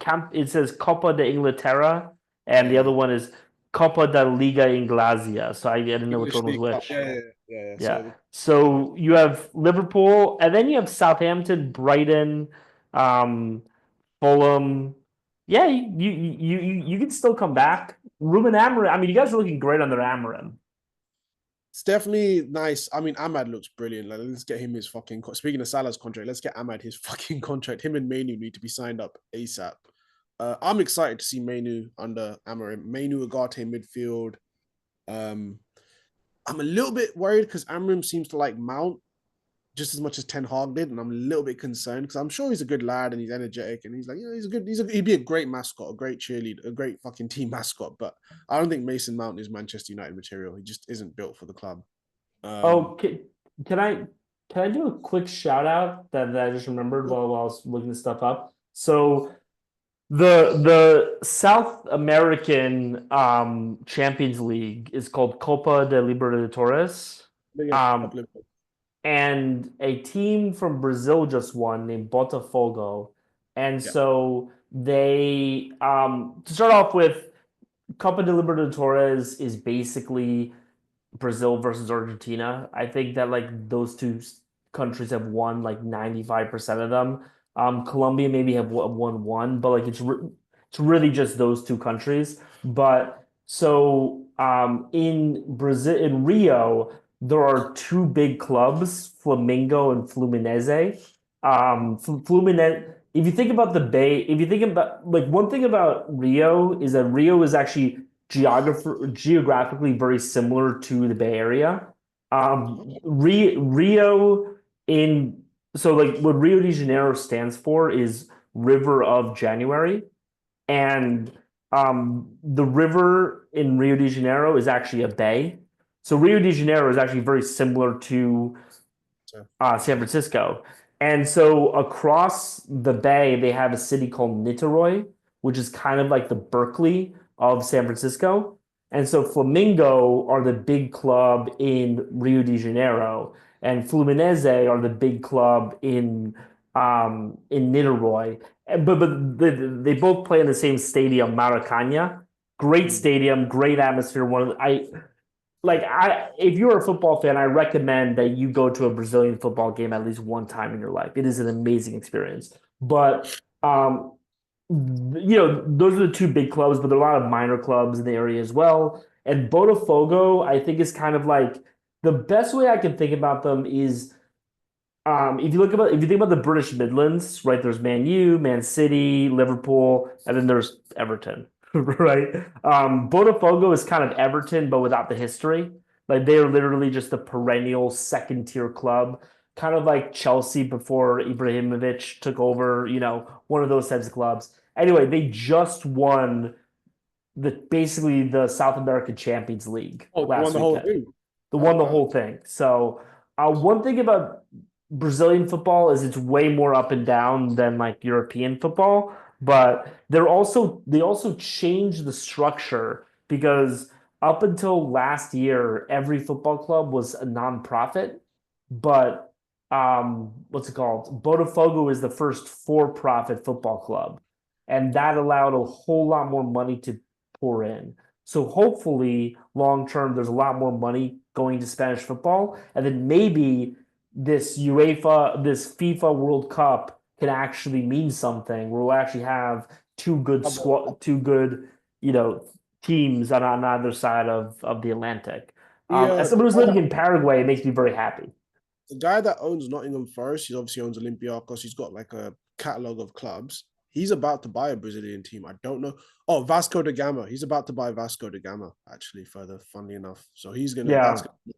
Copa de Inglaterra, and the Yeah, other one is Copa da Liga Inglesia. So I didn't know which English one was League Cup. which. Yeah, yeah, yeah. Yeah. Yeah. So So you have Liverpool, and then you have Southampton, Brighton, um, Fulham. Yeah, you can still come back. Ruben Amorim. I mean, you guys are looking great under Amorim. it's definitely nice. I mean, Ahmad looks brilliant. Like, let's get him his fucking. Speaking of Salah's contract, let's get Ahmad his fucking contract. Him and Mainu need to be signed up ASAP. I'm excited to see Mainu under Amorim. Mainu Ugarte midfield. Um, I'm a little bit worried because Amorim seems to like Mount just as much as Ten Hag did, and I'm a little bit concerned because I'm sure he's a good lad and he's energetic and he's like, he'd be a great mascot, a great cheerleader, a great fucking team mascot. But I don't think Mason Mount is Manchester United material. He just isn't built for the club. Oh, Um, can I can I do a quick shout out that I just remembered while I was looking this stuff up? So the South American Champions League is called Copa de Libertadores. yeah, Um, couple of and a team from Brazil just won named Botafogo. And yeah, so they to start off with, Copa de Libertadores is basically Brazil versus Argentina. I think that like those two countries have won like 95% of them. Colombia maybe have won one, but like it's really just those two countries. But so in Brazil, in Rio, there are two big clubs, Flamengo and Fluminense. Fluminense. If you think about the Bay, if you think about like one thing about Rio is that Rio is actually geographically very similar to the Bay Area. Rio in so like what Rio de Janeiro stands for is River of January, and the river in Rio de Janeiro is actually a bay. So Rio de Janeiro is actually very similar to so, San Francisco. And so across the bay, they have a city called Niterói, which is kind of like the Berkeley of San Francisco. And so Flamingo are the big club in Rio de Janeiro, and Fluminense are the big club in Niterói. But they both play in the same stadium, Maracanã. Great mm, stadium, great atmosphere. One of the, I like I if you're a football fan, I recommend that you go to a Brazilian football game at least one time in your life. It is an amazing experience. But those are the two big clubs, but there are a lot of minor clubs in the area as well. And Botafogo, I think, is kind of like the best way I can think about them is if you think about the British Midlands, right? There's Man U, Man City, Liverpool, and then there's Everton, right? Botafogo is kind of Everton, but without the history. Like they are literally just a perennial second tier club, kind of like Chelsea before Ibrahimovic took over. One of those types of clubs. Anyway, they just won basically the South American Champions League oh, they won last the whole weekend. thing. They Oh won the wow. whole thing. So one thing about Brazilian football is it's way more up and down than like European football, but they also changed the structure because up until last year, every football club was a nonprofit, but what's it called? Botafogo is the first for-profit football club, and that allowed a whole lot more money to pour in. So hopefully, long term, there's a lot more money going to Spanish football, and then maybe this FIFA World Cup can actually mean something, where we'll actually have two good, you know, teams on either side of the Atlantic. As The someone who's guy living that in Paraguay, it makes me very happy. the guy that owns Nottingham Forest, he obviously owns Olympiacos. He's got like a catalog of clubs. He's about to buy a Brazilian team. I don't know. Oh, Vasco da Gama. He's about to buy Vasco da Gama, actually, further, funnily enough. So that's Yeah. gonna be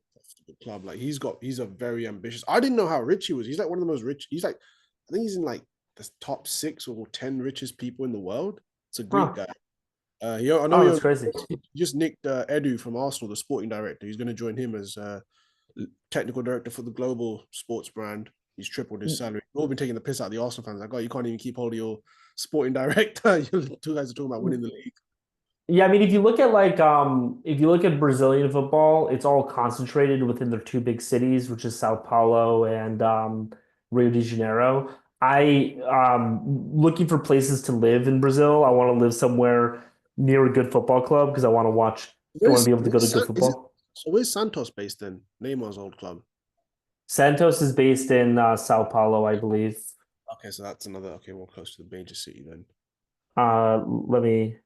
a club. Like he's a very ambitious. I didn't know how rich he was. He's like one of the most rich. He's like, I think he's in like the top 6 or 10 richest people in the world. It's a Greek Huh. guy. I know Oh, that's crazy. he just nicked Edu from Arsenal, the sporting director. He's going to join him as technical director for the global sports brand. He's tripled his salary. We've all been taking the piss out of the Arsenal fans. Like, oh, you can't even keep hold of your sporting director. You two guys are talking about winning the league. Yeah, I mean, if you look at Brazilian football, it's all concentrated within their two big cities, which is Sao Paulo and Rio de Janeiro. I looking for places to live in Brazil. I want to live somewhere near a good football club because I want to watch. I want to be able to go to good Is it football. So where's Santos based in? Neymar's old club. Santos is based in Sao Paulo, I believe. Okay, so that's another. Okay, more close to the major city then. Let me.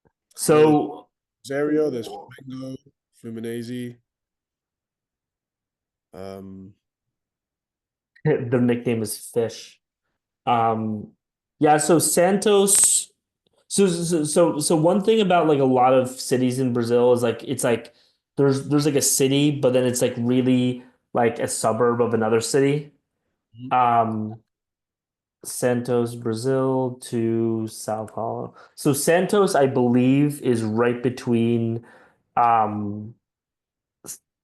I know there's So Rosario, there's Flamengo, Fluminense. Um, their nickname is Fish. Um, yeah. So Santos. So one thing about like a lot of cities in Brazil is like it's like there's like a city, but then it's like really like a suburb of another city. Mhm. Um, Santos, Brazil to Sao Paulo. So Santos, I believe, is right between um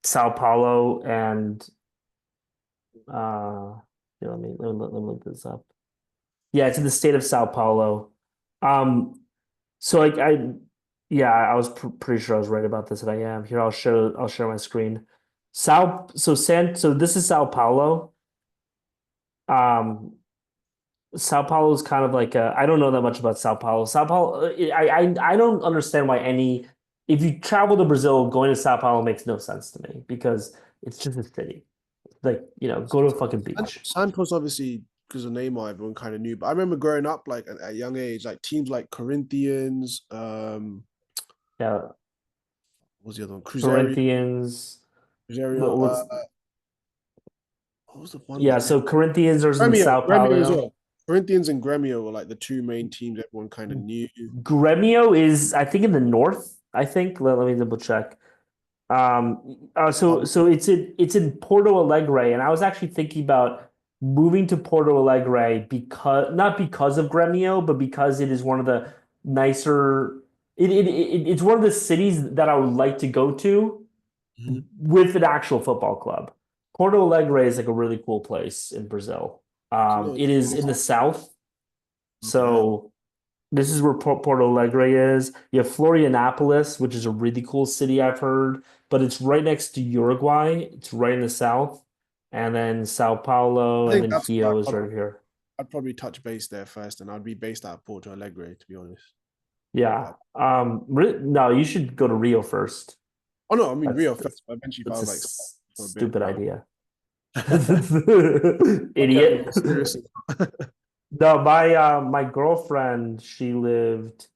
Sao Paulo and here, let me look this up. Yeah, it's in the state of Sao Paulo. Um, so like yeah, I was pretty sure I was right about this, and I am. Here, I'll share my screen. So this is Sao Paulo. Um, Sao Paulo is kind of like I don't know that much about Sao Paulo. Sao Paulo, I don't understand why any if you travel to Brazil, going to Sao Paulo makes no sense to me because it's just a city. Like, go to a fucking beach. Santos obviously because of Neymar, everyone kind of knew. But I remember growing up, like at a young age, like teams like Corinthians, Yeah, what was the other one? Corinthians. Cruzeiro. What's What was the one Yeah, that so everyone? Corinthians are in Gremio, Sao Gremio as Paulo. well. Corinthians and Gremio were like the two main teams everyone kind of knew. Gremio is, I think, in the north. I think. Let me double check. So it's in Porto Alegre, and I was actually thinking about moving to Porto Alegre because not because of Gremio, but because it is one of the nicer. It's one of the cities that I would like to go to Mhm. with an actual football club. Porto Alegre is like a really cool place in Brazil. No, It is in the south, okay. so. This is where Porto Alegre is. You have Florianopolis, which is a really cool city I've heard, but it's right next to Uruguay. It's right in the south. And then Sao Paulo, I and think then that's where Rio is right here. I'd probably touch base there first, and I'd be based out of Porto Alegre, to be honest. Yeah. But No, you should go to Rio first. oh no, I mean That's Rio that's first. But eventually, if I that's a was like for a bit, stupid I would idea. I'll get more Idiot. serious. No, my girlfriend, she lived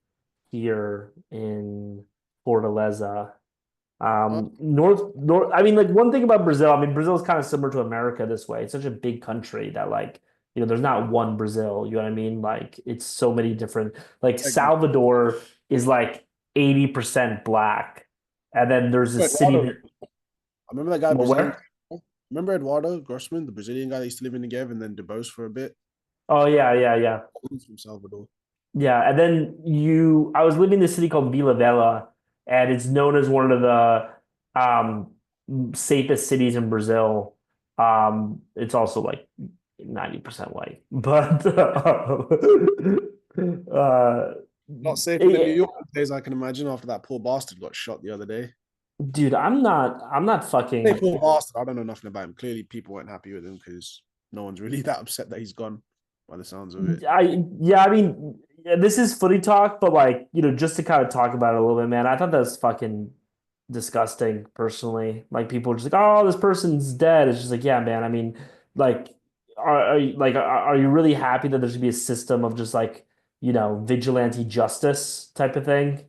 here in Fortaleza. North. I mean, like one thing about Brazil. I mean, Brazil is kind of similar to America this way. It's such a big country that, like, there's not one Brazil. You know what I mean? Like, it's so many different. Like Segments. Salvador is like 80% black, and then there's a city Eduardo, that. I remember that guy Well, Brazilian. where? Remember Eduardo Grossman, the Brazilian guy that used to live in Negev and then debosed for a bit. Oh yeah, yeah, yeah, He's from Salvador. yeah. And then I was living in a city called Vila Velha, and it's known as one of the um safest cities in Brazil. It's also like 90% white. But uh Not safer than New eh, York days, I can imagine. After that poor bastard got shot the other day. dude, I'm not Hey, fucking poor bastard. I don't know nothing about him. Clearly, people weren't happy with him because no one's really that upset that he's gone. By the sounds of it. yeah, I mean, yeah, this is footy talk, but like, just to kind of talk about it a little bit, man, I thought that was fucking disgusting personally. Like people are just like, oh, this person's dead. It's just like, yeah, man. I mean, like, are you really happy that there should be a system of just like, vigilante justice type of thing?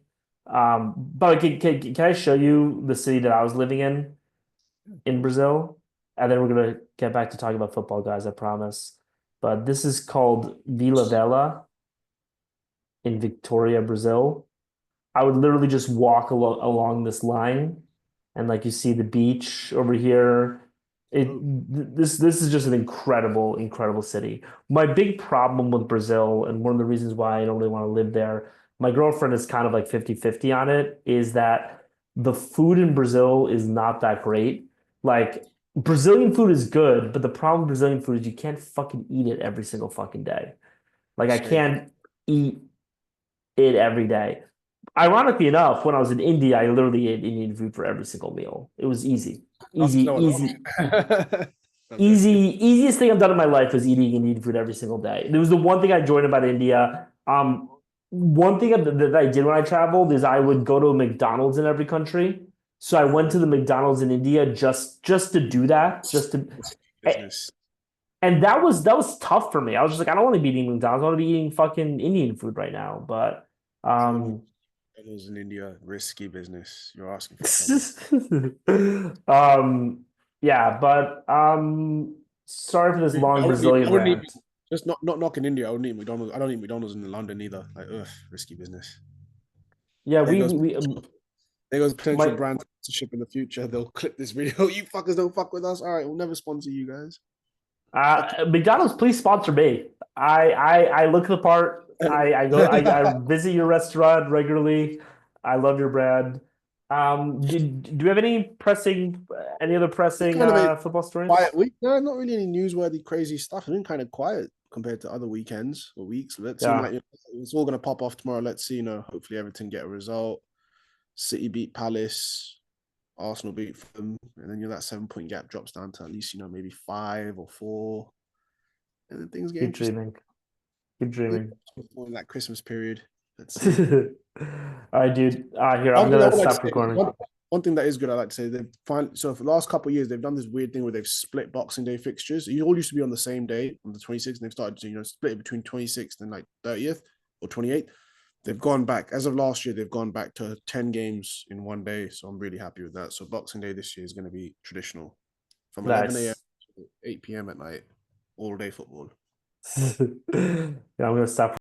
But can I show you the city that I was living in Brazil? And then we're gonna get back to talking about football, guys, I promise. But this is called Vila Velha in Victoria, Brazil. I would literally just walk along this line, and like you see the beach over here. Oh, This is just an incredible, incredible city. My big problem with Brazil, and one of the reasons why I don't really want to live there, my girlfriend is kind of like 50-50 on it, is that the food in Brazil is not that great. Like Brazilian food is good, but the problem with Brazilian food is you can't fucking eat it every single fucking day. Like I same. can't eat it every day. Ironically enough, when I was in India, I literally ate Indian food for every single meal. It was easy, That's easy, because no one's easy, option. I'm easy. joking. Easiest thing I've done in my life was eating Indian food every single day. There was the one thing I enjoyed about India. one thing that I did when I traveled is I would go to a McDonald's in every country. So I went to the McDonald's in India just to do that, just to, Business. and that was tough for me. I was just like, I don't want to be eating McDonald's. I want to be eating fucking Indian food right now. But I wouldn't. um, It was in India, risky business. You're asking for trouble. um, yeah. But sorry for this I long wouldn't eat. I Brazilian wouldn't eat. rant. Just not knocking India. I wouldn't eat McDonald's. I don't eat McDonald's in London either. Like, ugh, risky business. Yeah, There we goes we there goes potential my brand sponsorship in the future. They'll clip this video. You fuckers don't fuck with us. All right, we'll never sponsor you guys. Fuck McDonald's, please sponsor me. I look the part. I go. I you. visit your restaurant regularly. I love your brand. Do you have any other pressing Kind of a football stories? quiet week. No, not really any newsworthy, crazy stuff. It's been kind of quiet compared to other weekends or weeks. Let's seem like Yeah, it's all gonna pop off tomorrow. Let's see. Hopefully Everton get a result. City beat Palace. Arsenal beat them, and then that 7 point gap drops down to at least maybe 5 or 4, and then things get keep interesting dreaming. Keep dreaming. in that Christmas period. Let's see. All right, dude. Here, I'm One thing I gonna would like to stop say, recording. one thing that is good, I like to say, they've finally, so for the last couple of years, they've done this weird thing where they've split Boxing Day fixtures. You all used to be on the same day, on the 26th, and they've started to, split it between 26th and like 30th or 28th. They've gone back, as of last year, they've gone back to 10 games in one day. So I'm really happy with that. So Boxing Day this year is going to be traditional from 11 a.m. Nice. to 8 p.m. at night, all day football. Yeah, I'm gonna stop